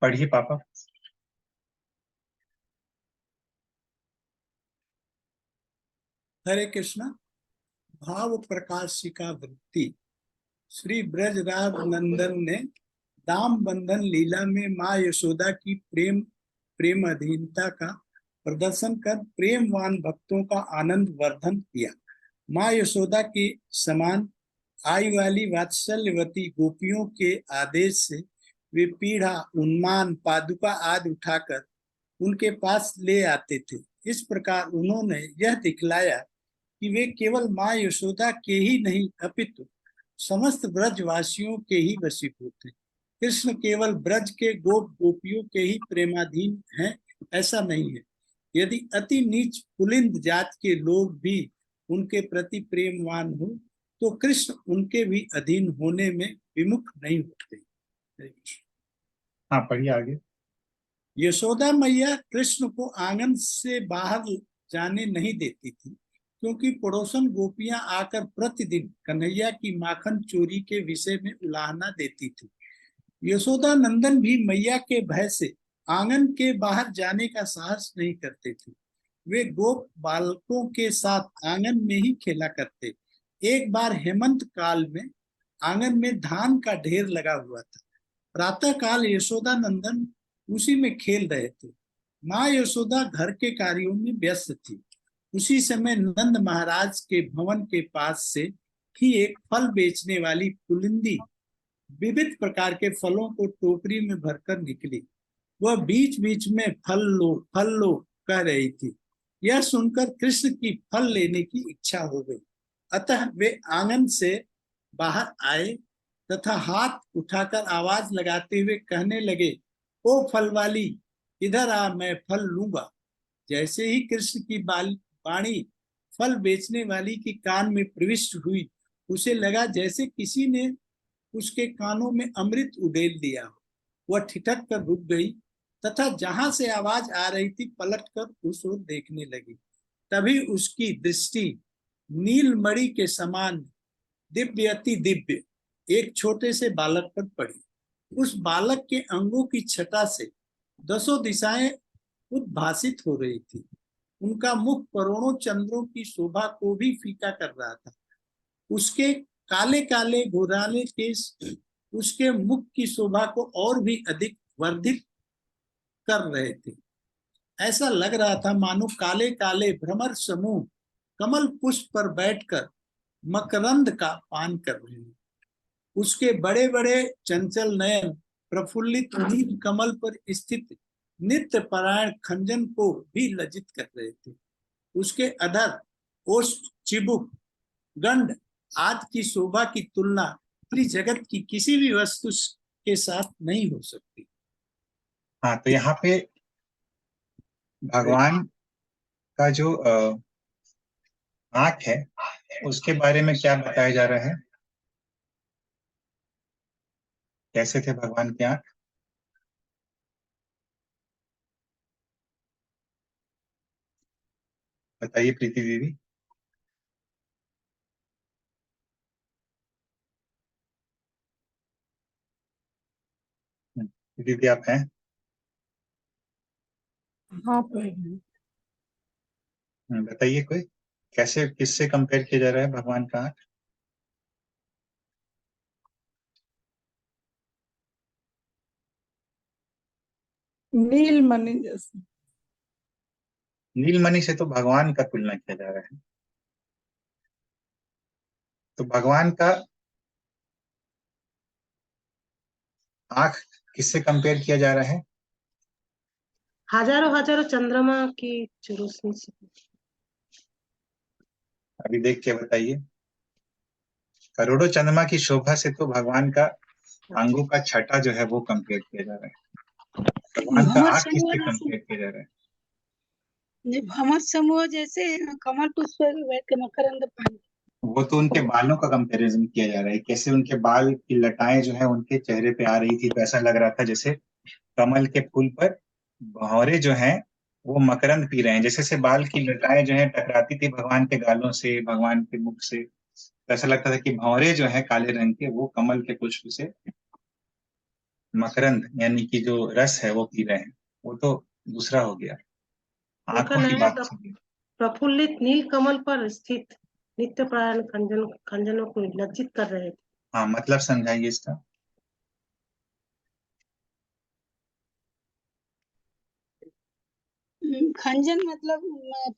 पढ़िए पापा। हरे कृष्णा। भाव प्रकाशिका वृत्ति। श्री ब्रजराज नंदन ने दाम बंधन लीला में माँ यशोदा की प्रेम अधीनता का प्रदर्शन कर प्रेमवान भक्तों का आनंद वर्धन किया। माँ यशोदा के समान आयु वाली वात्सल्यवती गोपियों के आदेश से वे पीढ़ा, उन्मान, पादुका आदि उठाकर उनके पास ले आते थे। इस प्रकार उन्होंने यह दिखलाया कि वे केवल माँ यशोदा के ही नहीं अपितु समस्त ब्रजवासियों के ही वशीभूत हैं। कृष्ण केवल ब्रज के गोपियों के ही प्रेमाधीन हैं, ऐसा नहीं है। यदि अति नीच पुलिंद जात के लोग भी उनके प्रति प्रेमवान हो तो कृष्ण उनके भी अधीन होने में विमुख नहीं होते। हाँ, पढ़िए आगे। यशोदा मैया कृष्ण को आंगन से बाहर जाने नहीं देती थी, क्योंकि पड़ोसन गोपियां आकर प्रतिदिन कन्हैया की माखन चोरी के विषय में उलाहना देती थी। यशोदा नंदन भी मैया के भय से आंगन के बाहर जाने का साहस नहीं करते थे। वे गोप बालकों के साथ आंगन में ही खेला करते। एक बार हेमंत काल में आंगन में धान का ढेर लगा हुआ था। प्रातः काल यशोदा नंदन उसी में खेल रहे थे। माँ यशोदा घर के कार्यों में व्यस्त थी। उसी समय नंद महाराज के भवन के पास से ही एक फल बेचने वाली पुलिंदी विविध प्रकार के फलों को टोकरी में भरकर निकली। वह बीच बीच में फल लो कह रही थी। यह सुनकर कृष्ण की फल लेने की इच्छा हो गई। अतः वे आंगन से बाहर आए तथा हाथ उठाकर आवाज लगाते हुए कहने लगे, ओ फल वाली, इधर आ, मैं फल लूंगा। जैसे ही कृष्ण की वाणी फल बेचने वाली की कान में प्रविष्ट हुई, उसे लगा जैसे किसी ने उसके कानों में अमृत उड़ेल दिया हो। वह ठिठक कर रुक गई तथा जहां से आवाज आ रही थी पलटकर उस ओर देखने लगी। तभी उसकी दृष्टि नीलमणि के समान दिव्य अति दिव्य एक छोटे से बालक पर पड़ी। उस बालक के अंगों की छटा से दसों दिशाएं उद्भासित हो रही थी। उनका मुख करोड़ों चंद्रों की शोभा को भी फीका कर रहा था। उसके काले काले घुराले केस उसके मुख की शोभा को और भी अधिक वर्धित कर रहे थे। ऐसा लग रहा था मानो काले काले भ्रमर समूह कमल पुष्प पर बैठकर मकरंद का पान कर रहे हैं। उसके बड़े बड़े चंचल नयन प्रफुल्लित नील कमल पर स्थित नित्य परायण खंजन को भी लज्जित कर रहे थे। उसके अधर ओष्ठ, चिबुक, गंड आदि की शोभा की तुलना पूरी जगत की किसी भी वस्तु के साथ नहीं हो सकती। हाँ, तो यहाँ पे भगवान का जो आंख है उसके बारे में क्या बताया जा रहा है? कैसे थे भगवान की आंख? बताइए प्रीति दीदी। दीदी आप हैं? हाँ बताइए कोई। कैसे, किससे कंपेयर किया जा रहा है भगवान का आंख? नीलमणि जैसे। नीलमणि से तो भगवान का तुलना किया जा रहा है। तो भगवान का आंख किससे कंपेयर किया जा रहा है? हजारों हजारों चंद्रमा की जो रोशनी से। अभी देख के बताइए। करोड़ों चंद्रमा की शोभा से तो भगवान का अंगों का छटा जो है वो कंपेयर किया जा रहा है। भगवान का भंवर आंख समूह किससे जैसे, कंपेयर किया जा रहा है? भंवर समूह जैसे कमल पुष्प वैद के मकरंद पानी। वो तो उनके बालों का कंपैरिजन किया जा रहा है, कैसे उनके बाल की लटाएं जो है उनके चेहरे पे आ रही थी, तो ऐसा लग रहा था जैसे कमल के फूल पर भंवरे जो हैं वो मकरंद पी रहे हैं। जैसे से बाल की लटाएं जो है टकराती थी भगवान के गालों से, भगवान के मुख से, तो ऐसा लगता था कि भंवरे जो है काले रंग के वो कमल के पुष्प से मकरंद यानी कि जो रस है वो पी रहे हैं। वो तो दूसरा हो गया, उनका आंखों की नयन बात चली। प्रफुल्लित नील कमल पर स्थित नित्य प्राण खंजनों को लज्जित कर रहे थे। हाँ, मतलब समझाइए इसका। खंजन मतलब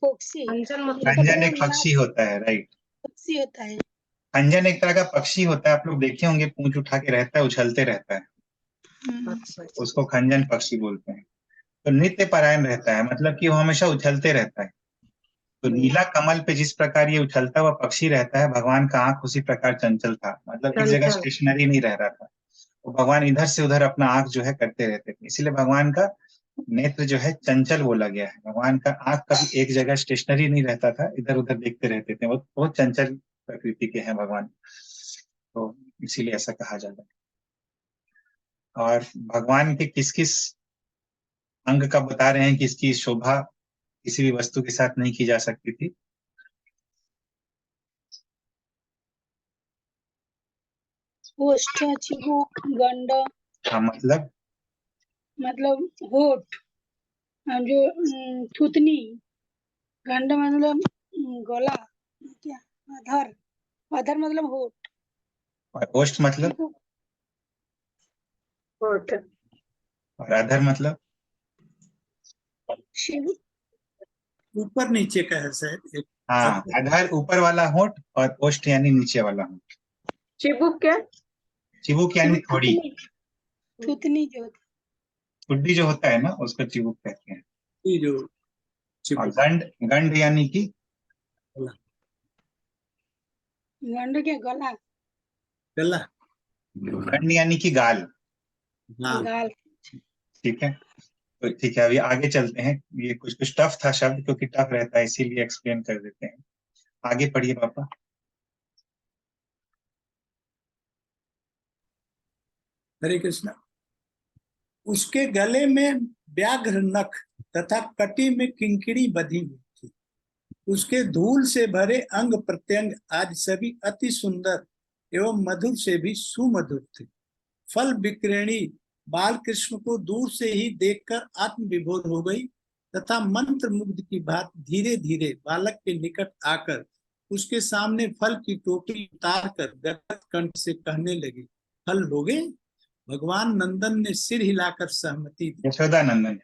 पक्षी। खंजन मतलब खंजन एक पक्षी होता है, राइट। पक्षी होता है। खंजन एक तरह का पक्षी होता है, आप लोग देखे होंगे, पूंछ उठा के रहता है, उछलते रहता है, अच्छा अच्छा। उसको खंजन पक्षी बोलते हैं। तो नित्य परायण रहता है, मतलब कि वो हमेशा उछलते रहता है। तो नीला कमल पे जिस प्रकार ये उछलता हुआ पक्षी रहता है, भगवान का आंख उसी प्रकार चंचल था, मतलब एक जगह चंचल। स्टेशनरी नहीं रह रहा था। तो भगवान इधर से उधर अपना आंख जो है करते रहते थे, इसीलिए भगवान का नेत्र जो है चंचल बोला गया है। भगवान का आंख कभी एक जगह स्टेशनरी नहीं रहता था, इधर उधर देखते रहते थे, वो बहुत चंचल प्रकृति के हैं भगवान, तो इसीलिए ऐसा कहा जाता है। और भगवान के किस किस अंग का बता रहे हैं कि इसकी शोभा किसी भी वस्तु के साथ नहीं की जा सकती थी? ओष्ठ, चिबुक, गंड हाँ, मतलब होठ, जो थूतनी, गंड मतलब गला, क्या अधर, अधर मतलब होठ, और ओष्ठ मतलब? होठ। और अधर मतलब? शिव, ऊपर नीचे का है शायद एक। हाँ, अधर ऊपर वाला होंठ और ओष्ठ यानी नीचे वाला होंठ। चिबुक क्या? चिबुक यानी थोड़ी, थूतनी जो ठुड्डी जो होता है ना उसको चिबुक कहते हैं। ये जो और चिबुक गंड, गंड यानी कि गंड के गला, गला, गंड यानी कि गाल। हाँ। गाल। ठीक है, तो ठीक है, अभी आगे चलते हैं। ये कुछ कुछ टफ था शब्द, क्योंकि टफ रहता है इसीलिए एक्सप्लेन कर देते हैं। आगे पढ़िए पापा। हरे कृष्णा। उसके गले में व्याघ्र नख तथा कटी में किंकिणी बधी हुई थी। उसके धूल से भरे अंग प्रत्यंग आज सभी अति सुंदर एवं मधुर से भी सुमधुर थे। फल विक्रेणी बाल कृष्ण को दूर से ही देखकर आत्म विभोर हो गई तथा मंत्र मुग्ध की बात धीरे धीरे बालक के निकट आकर उसके सामने फल की टोकरी उतार कर गदगद कंठ से कहने लगी, फल लोगे? भगवान नंदन ने सिर हिलाकर सहमति दी। यशोदा नंदन।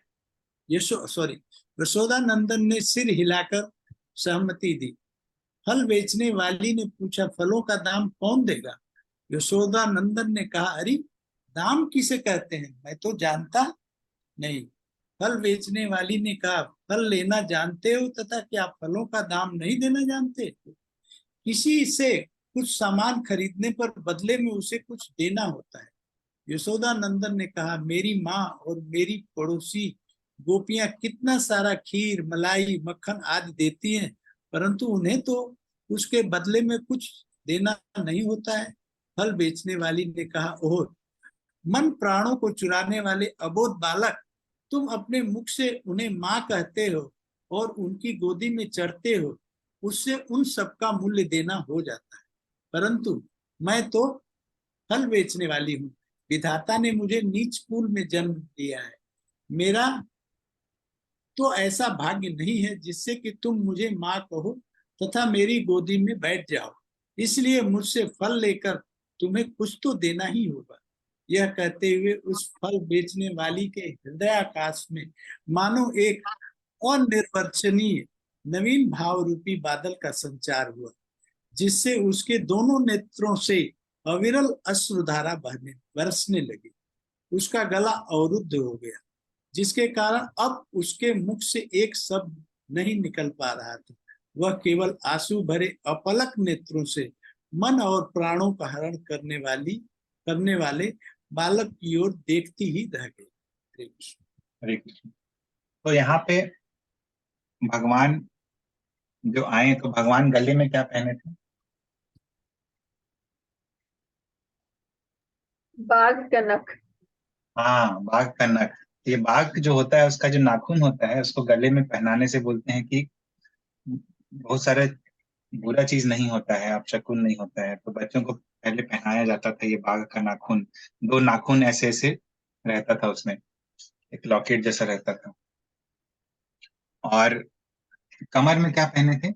यशोदा नंदन ने सिर हिलाकर सहमति दी। फल बेचने वाली ने पूछा, फलों का दाम कौन देगा? यशोदा नंदन ने कहा, अरे दाम किसे कहते हैं, मैं तो जानता नहीं। फल बेचने वाली ने कहा, फल लेना जानते हो तथा क्या फलों का दाम नहीं देना जानते? किसी से कुछ सामान खरीदने पर बदले में उसे कुछ देना होता है। यशोदा नंदन ने कहा, मेरी माँ और मेरी पड़ोसी गोपियां कितना सारा खीर, मलाई, मक्खन आदि देती हैं, परंतु उन्हें तो उसके बदले में कुछ देना नहीं होता है। फल बेचने वाली ने कहा, ओह मन प्राणों को चुराने वाले अबोध बालक, तुम अपने मुख से उन्हें माँ कहते हो और उनकी गोदी में चढ़ते हो, उससे उन सबका मूल्य देना हो जाता है। परंतु मैं तो फल बेचने वाली हूँ। विधाता ने मुझे नीच कुल में जन्म दिया है। मेरा तो ऐसा भाग्य नहीं है जिससे कि तुम मुझे माँ कहो तथा मेरी गोदी में बैठ जाओ, इसलिए मुझसे फल लेकर तुम्हें कुछ तो देना ही होगा। यह कहते हुए उस फल बेचने वाली के हृदयाकाश में मानो एक अनिर्वचनीय नवीन भाव रूपी बादल का संचार हुआ, जिससे उसके दोनों नेत्रों से अविरल अश्रुधारा बरसने लगी। उसका गला अवरुद्ध हो गया, जिसके कारण अब उसके मुख से एक शब्द नहीं निकल पा रहा था। वह केवल आंसू भरे अपलक नेत्रों से मन और प्राणों का हरण करने वाले बालक की ओर देखती ही रह गई। हरे कृष्ण। हरे कृष्ण। तो यहाँ पे भगवान जो आए, तो भगवान गले में क्या पहने थे? बाघ का नख। हाँ, बाघ का नख। ये बाघ जो होता है, उसका जो नाखून होता है, उसको गले में पहनाने से बोलते हैं कि बहुत सारे बुरा चीज नहीं होता है, अपशकुन नहीं होता है। तो बच्चों को पहले पहनाया जाता था ये बाघ का नाखून। 2 नाखून ऐसे ऐसे रहता था उसमें, एक लॉकेट जैसा रहता था। और कमर में क्या पहने थे?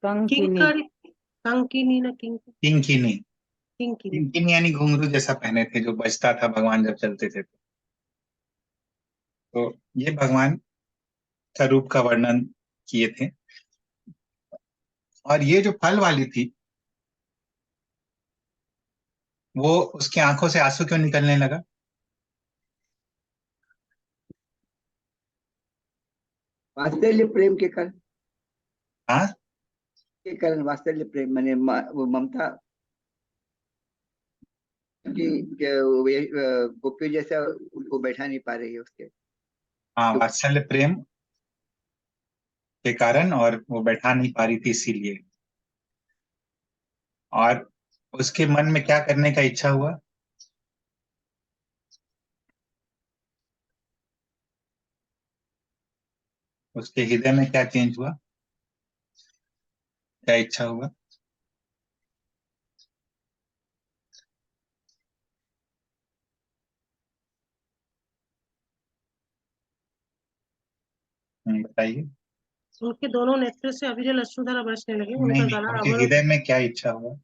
कंकिनी। किंकरी, कंकिनी ना किंकिनी। किंकिनी। किंकिनी यानी घुंघरू जैसा पहने थे, जो बजता था भगवान जब चलते थे। तो ये भगवान का रूप का वर्णन किए थे। और ये जो फल वाली थी, वो उसकी आंखों से आंसू क्यों निकलने लगा? वात्सल्य प्रेम के कारण, हाँ, वात्सल्य प्रेम माने वो ममता कि गोपी जैसा उनको बैठा नहीं पा रही है उसके। हाँ, वात्सल्य प्रेम के कारण, और वो बैठा नहीं पा रही थी इसीलिए। और उसके मन में क्या करने का इच्छा हुआ? उसके हृदय में क्या चेंज हुआ, क्या इच्छा हुआ? बताइए। उनके दोनों नेत्र से अविरल अश्रुधारा बरसने लगे। नहीं उनका नहीं, गला उनके अवरुद्ध, हृदय में क्या इच्छा हुआ?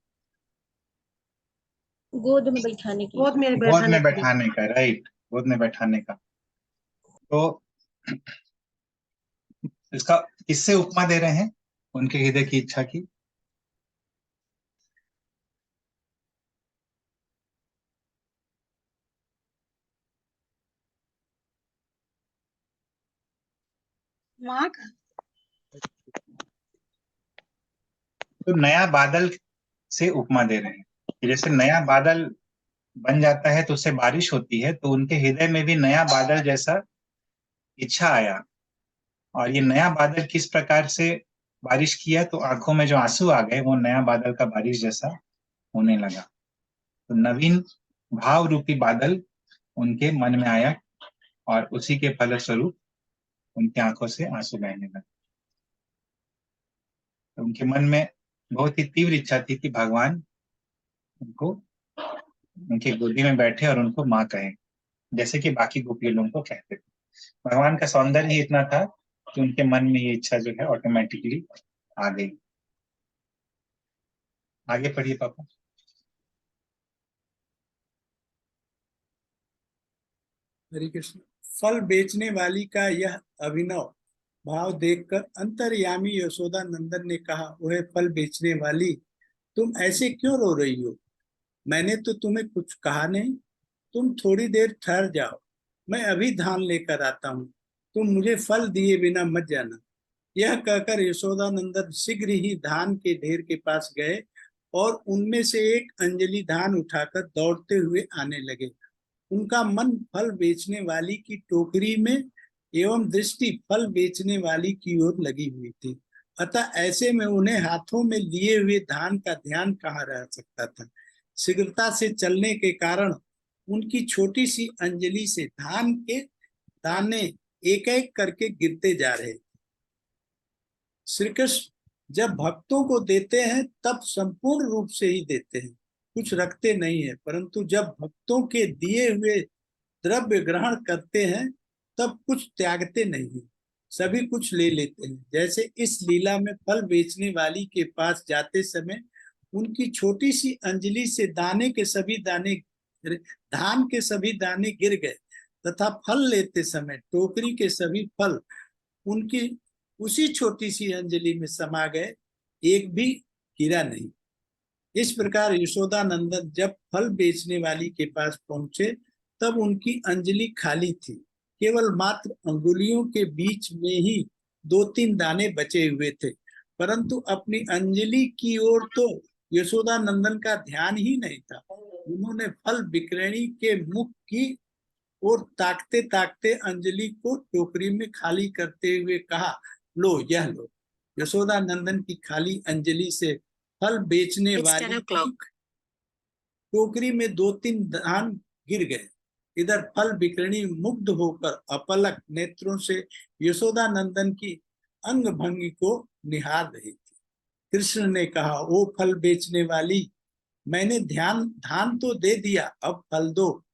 गोद में बैठाने की। गोद में गोद बैठाने में के लिए। बैठाने का, राइट, गोद में बैठाने का। तो इसका किससे उपमा दे रहे हैं उनके हृदय की इच्छा की? माँ का। तो नया बादल से उपमा दे रहे हैं कि जैसे नया बादल बन जाता है तो उससे बारिश होती है, तो उनके हृदय में भी नया बादल जैसा इच्छा आया। और ये नया बादल किस प्रकार से बारिश किया, तो आंखों में जो आंसू आ गए, वो नया बादल का बारिश जैसा होने लगा। तो नवीन भाव रूपी बादल उनके मन में आया, और उसी के फलस्वरूप उनकी आंखों से आंसू बहने लगे। तो उनके मन में बहुत ही तीव्र इच्छा थी कि भगवान उनको उनकी गोदी में बैठे और उनको माँ कहे, जैसे कि बाकी गोपी लोगों को कहते थे। भगवान का सौंदर्य ही इतना था कि उनके मन में ये इच्छा जो है ऑटोमेटिकली आ गई। आगे पढ़िए पापा। हरे कृष्ण। फल बेचने वाली का यह अभिनव भाव देखकर अंतर्यामी यशोदा नंदन ने कहा, वह फल बेचने वाली, तुम ऐसे क्यों रो रही हो? मैंने तो तुम्हें कुछ कहा नहीं। तुम थोड़ी देर ठहर जाओ, मैं अभी धान लेकर आता हूँ। तुम मुझे फल दिए बिना मत जाना। यह कहकर यशोदा नंदन शीघ्र ही धान के ढेर के पास गए और उनमें से एक अंजलि धान उठाकर दौड़ते हुए आने लगे। उनका मन फल बेचने वाली की टोकरी में एवं दृष्टि फल बेचने वाली की ओर लगी हुई थी। अतः ऐसे में उन्हें हाथों में लिए हुए धान का ध्यान कहाँ रह सकता था। शीघ्रता से चलने के कारण उनकी छोटी सी अंजलि से धान के दाने एक एक करके गिरते जा रहे। श्री कृष्ण जब भक्तों को देते हैं तब संपूर्ण रूप से ही देते हैं। कुछ रखते नहीं है, परंतु जब भक्तों के दिए हुए द्रव्य ग्रहण करते हैं तब कुछ त्यागते नहीं है, सभी कुछ ले लेते हैं। जैसे इस लीला में फल बेचने वाली के पास जाते समय उनकी छोटी सी अंजलि से धान के सभी दाने गिर गए, तथा फल लेते समय टोकरी के सभी फल उनकी उसी छोटी सी अंजलि में समा गए, एक भी गिरा नहीं। इस प्रकार यशोदा नंदन जब फल बेचने वाली के पास पहुंचे तब उनकी अंजलि खाली थी, केवल मात्र अंगुलियों के बीच में ही 2-3 दाने बचे हुए थे, परंतु अपनी अंजलि की ओर तो यशोदा नंदन का ध्यान ही नहीं था। उन्होंने फल बिक्रेणी के मुख की ओर ताकते ताकते अंजलि को टोकरी में खाली करते हुए कहा, लो यह लो। यशोदा नंदन की खाली अंजलि से फल बेचने वाली टोकरी में 2-3 दान गिर गए। इधर फल बिक्रेणी मुग्ध होकर अपलक नेत्रों से यशोदा नंदन की अंग भंगी को निहार रही थी। कृष्ण ने कहा, ओ फल बेचने वाली, मैंने धान तो दे दिया, अब फल दो।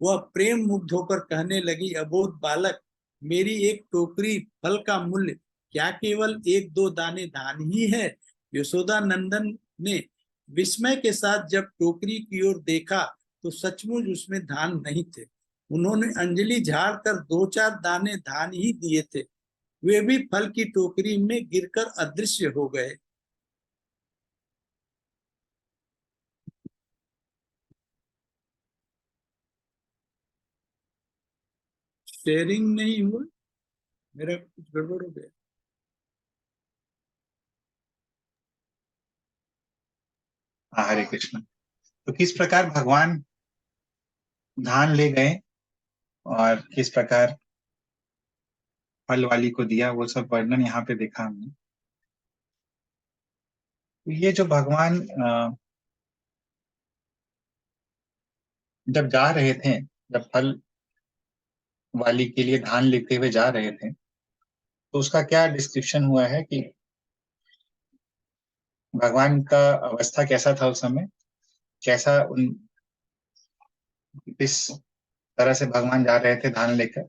वह प्रेम मुग्ध होकर कहने लगी, अबोध बालक, मेरी एक टोकरी फल का मूल्य क्या केवल 1-2 दाने धान ही है? यशोदा नंदन ने विस्मय के साथ जब टोकरी की ओर देखा तो सचमुच उसमें धान नहीं थे। उन्होंने अंजलि झाड़कर 2-4 दाने धान ही दिए थे, वे भी फल की टोकरी में गिरकर अदृश्य हो गए। शेयरिंग नहीं हुआ, मेरा कुछ गड़बड़ हो गया। हरे कृष्ण। तो किस प्रकार भगवान धान ले गए और किस प्रकार फल वाली को दिया, वो सब वर्णन यहाँ पे देखा हमने। तो ये जो भगवान जब जा रहे थे, जब फल वाली के लिए धान लेते हुए जा रहे थे, तो उसका क्या डिस्क्रिप्शन हुआ है कि भगवान का अवस्था कैसा था उस समय, कैसा किस तरह से भगवान जा रहे थे धान लेकर,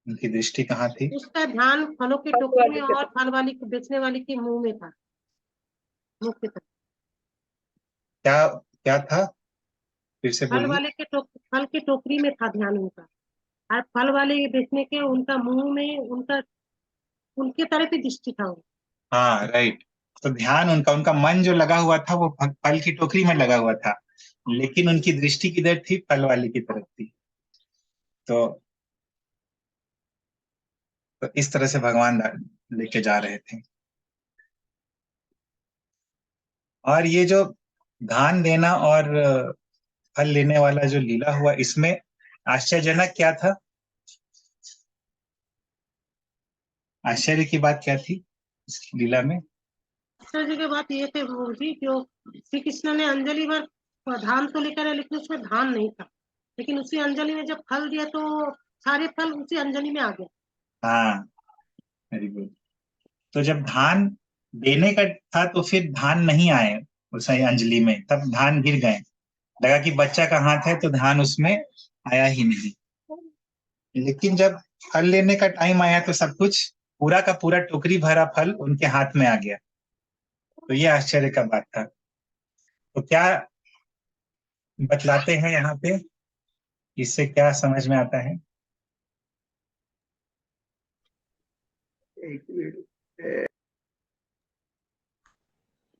उनकी दृष्टि कहाँ थी? उसका ध्यान फलों की टोकरी में और फल वाली को बेचने वाली के मुंह में था, मुख की तरफ। क्या क्या था, फिर से फल बोलिए। वाले के फल की टोकरी में था ध्यान उनका, और फल वाले बेचने के उनका मुंह में, उनके तरफ ही दृष्टि था। हाँ राइट। तो ध्यान उनका मन जो लगा हुआ था वो फल की टोकरी में लगा हुआ था, लेकिन उनकी दृष्टि किधर थी? फल वाली की तरफ थी। तो इस तरह से भगवान लेके जा रहे थे। और ये जो धान देना और फल लेने वाला जो लीला हुआ, इसमें आश्चर्यजनक क्या था? आश्चर्य की बात क्या थी इस लीला में? आश्चर्य की बात ये थे वो जी, जो श्री कृष्ण ने अंजलि भर धान तो लेकर है, लेकिन उसमें धान नहीं था, लेकिन उसी अंजलि में जब फल दिया तो सारे फल उसी अंजलि में आ गए। हाँ वेरी गुड। तो जब धान देने का था तो फिर धान नहीं आए उस अंजलि में, तब धान गिर गए। लगा कि बच्चा का हाथ है तो धान उसमें आया ही नहीं। लेकिन जब फल लेने का टाइम आया तो सब कुछ, पूरा का पूरा टोकरी भरा फल उनके हाथ में आ गया। तो ये आश्चर्य का बात था। तो क्या बतलाते हैं यहाँ पे, इससे क्या समझ में आता है?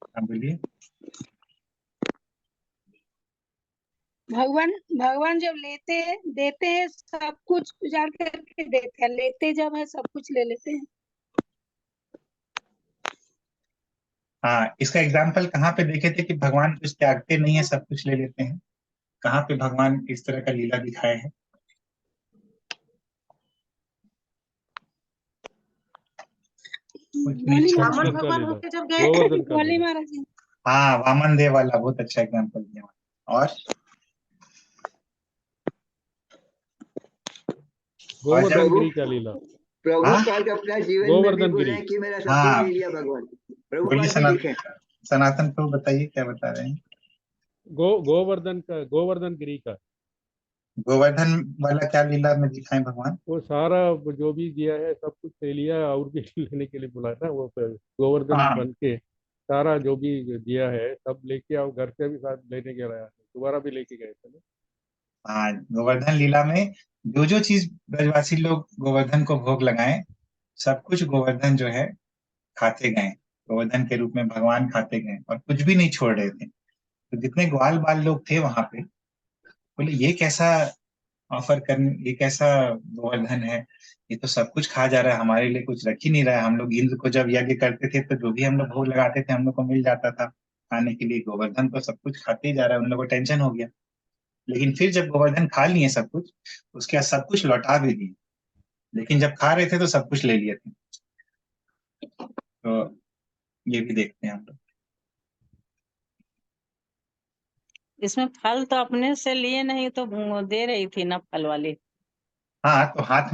हाँ बोलिए। भगवान जब देते हैं सब कुछ उजाड़ करके देते हैं, लेते जब है सब कुछ ले लेते हैं। हाँ, इसका एग्जाम्पल कहाँ पे देखे थे कि भगवान कुछ त्यागते नहीं है, सब कुछ ले लेते हैं? कहाँ पे भगवान इस तरह का लीला दिखाए हैं? वामन भगवान होके जब गए, बलि महाराज जी। हाँ, वामन देव वाला बहुत अच्छा एग्जाम्पल दिया। और गोवर्धन गिरी का लीला, प्रभु हाँ? पाद अपना जीवन में भी गोवर्धन बोले गिरी। कि मेरा सब हाँ। कुछ ले लिया भगवान। प्रभु बोलिए पाद भी सनातन। लिखे सनातन प्रभु बताइए क्या बता रहे हैं। गोवर्धन गिरी का गोवर्धन वाला क्या लीला में दिखाएं भगवान। वो सारा जो भी दिया है सब कुछ ले लिया, और भी लेने के लिए बुलाया था वो फिर गोवर्धन हाँ बन के सारा जो भी दिया है सब लेके आओ, घर से भी साथ लेने के आया, दोबारा भी लेके गए थे ना। हाँ, गोवर्धन लीला में जो जो चीज ब्रजवासी लोग गोवर्धन को भोग लगाए, सब कुछ गोवर्धन जो है खाते गए, गोवर्धन के रूप में भगवान खाते गए और कुछ भी नहीं छोड़ रहे थे। तो जितने ग्वाल बाल लोग थे वहां पे बोले ये कैसा ऑफर करने, ये कैसा गोवर्धन है, ये तो सब कुछ खा जा रहा है, हमारे लिए कुछ रख ही नहीं रहा है। हम लोग इंद्र को जब यज्ञ करते थे तो जो भी हम लोग भोग लगाते थे हम लोग को मिल जाता था खाने के लिए, गोवर्धन तो सब कुछ खाते ही जा रहा है। उन लोगों को टेंशन हो गया। लेकिन फिर जब गोवर्धन खा लिए सब कुछ, उसके बाद सब कुछ लौटा भी दिए, लेकिन जब खा रहे थे तो सब कुछ ले लिए थे। तो ये भी देखते हैं हम लोग। इसमें फल तो अपने से लिए नहीं, तो दे रही थी ना फल वाली। हाँ, तो हाथ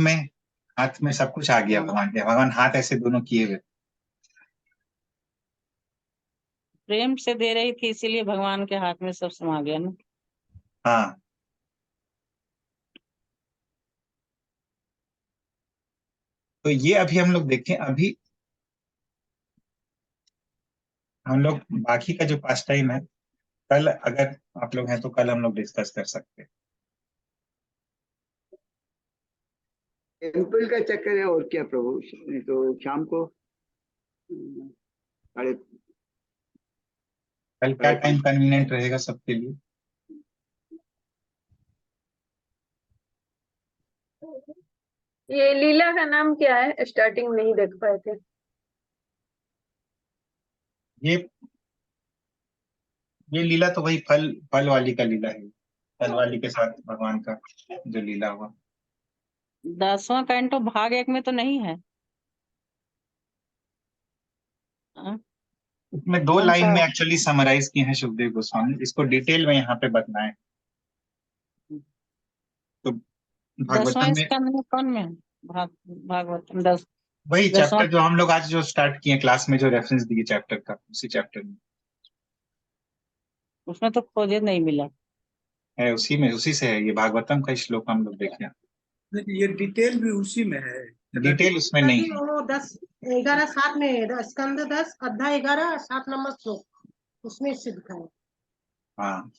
में सब कुछ आ गया भगवान के, भगवान हाथ ऐसे दोनों किए हुए। प्रेम से दे रही थी, इसीलिए भगवान के हाथ में सब समा गया ना। हाँ, तो ये अभी हम लोग देखें, अभी हम लोग बाकी का जो पास टाइम है, कल अगर आप लोग हैं तो कल हम लोग डिस्कस कर सकते हैं। टेम्पल का चक्कर है और क्या प्रभु, नहीं तो शाम को साढ़े कल क्या टाइम कन्वीनियंट रहेगा सबके लिए। ये लीला का नाम क्या है, स्टार्टिंग नहीं देख पाए थे। ये ये लीला तो वही फल फल वाली का लीला है, फल वाली के साथ भगवान का जो लीला हुआ। 10वां कैंटो भाग 1 में तो नहीं है। हाँ? इसमें 2 कौन लाइन सा? में एक्चुअली समराइज किए हैं सुखदेव गोस्वामी, इसको डिटेल में यहाँ पे बताएं। तो 10वां भागवतम में स्कंद में कौन में है? भागवतम 10। वही 10वां। चैप्टर जो हम लोग आज जो स्टार्ट किए क्लास में, जो रेफरेंस दिए चैप्टर का, उसी चैप्टर में उसमें तो खोजे नहीं मिला। है, उसी में उसी से है। ये भागवतम का श्लोक हम लोग देखें, ये डिटेल भी उसी में है। डिटेल उसमें नहीं अभी है। वो 10-11-7 में स्कंद 10 अध्याय 11 7 नंबर श्लोक उसमें सिद्ध है। हाँ,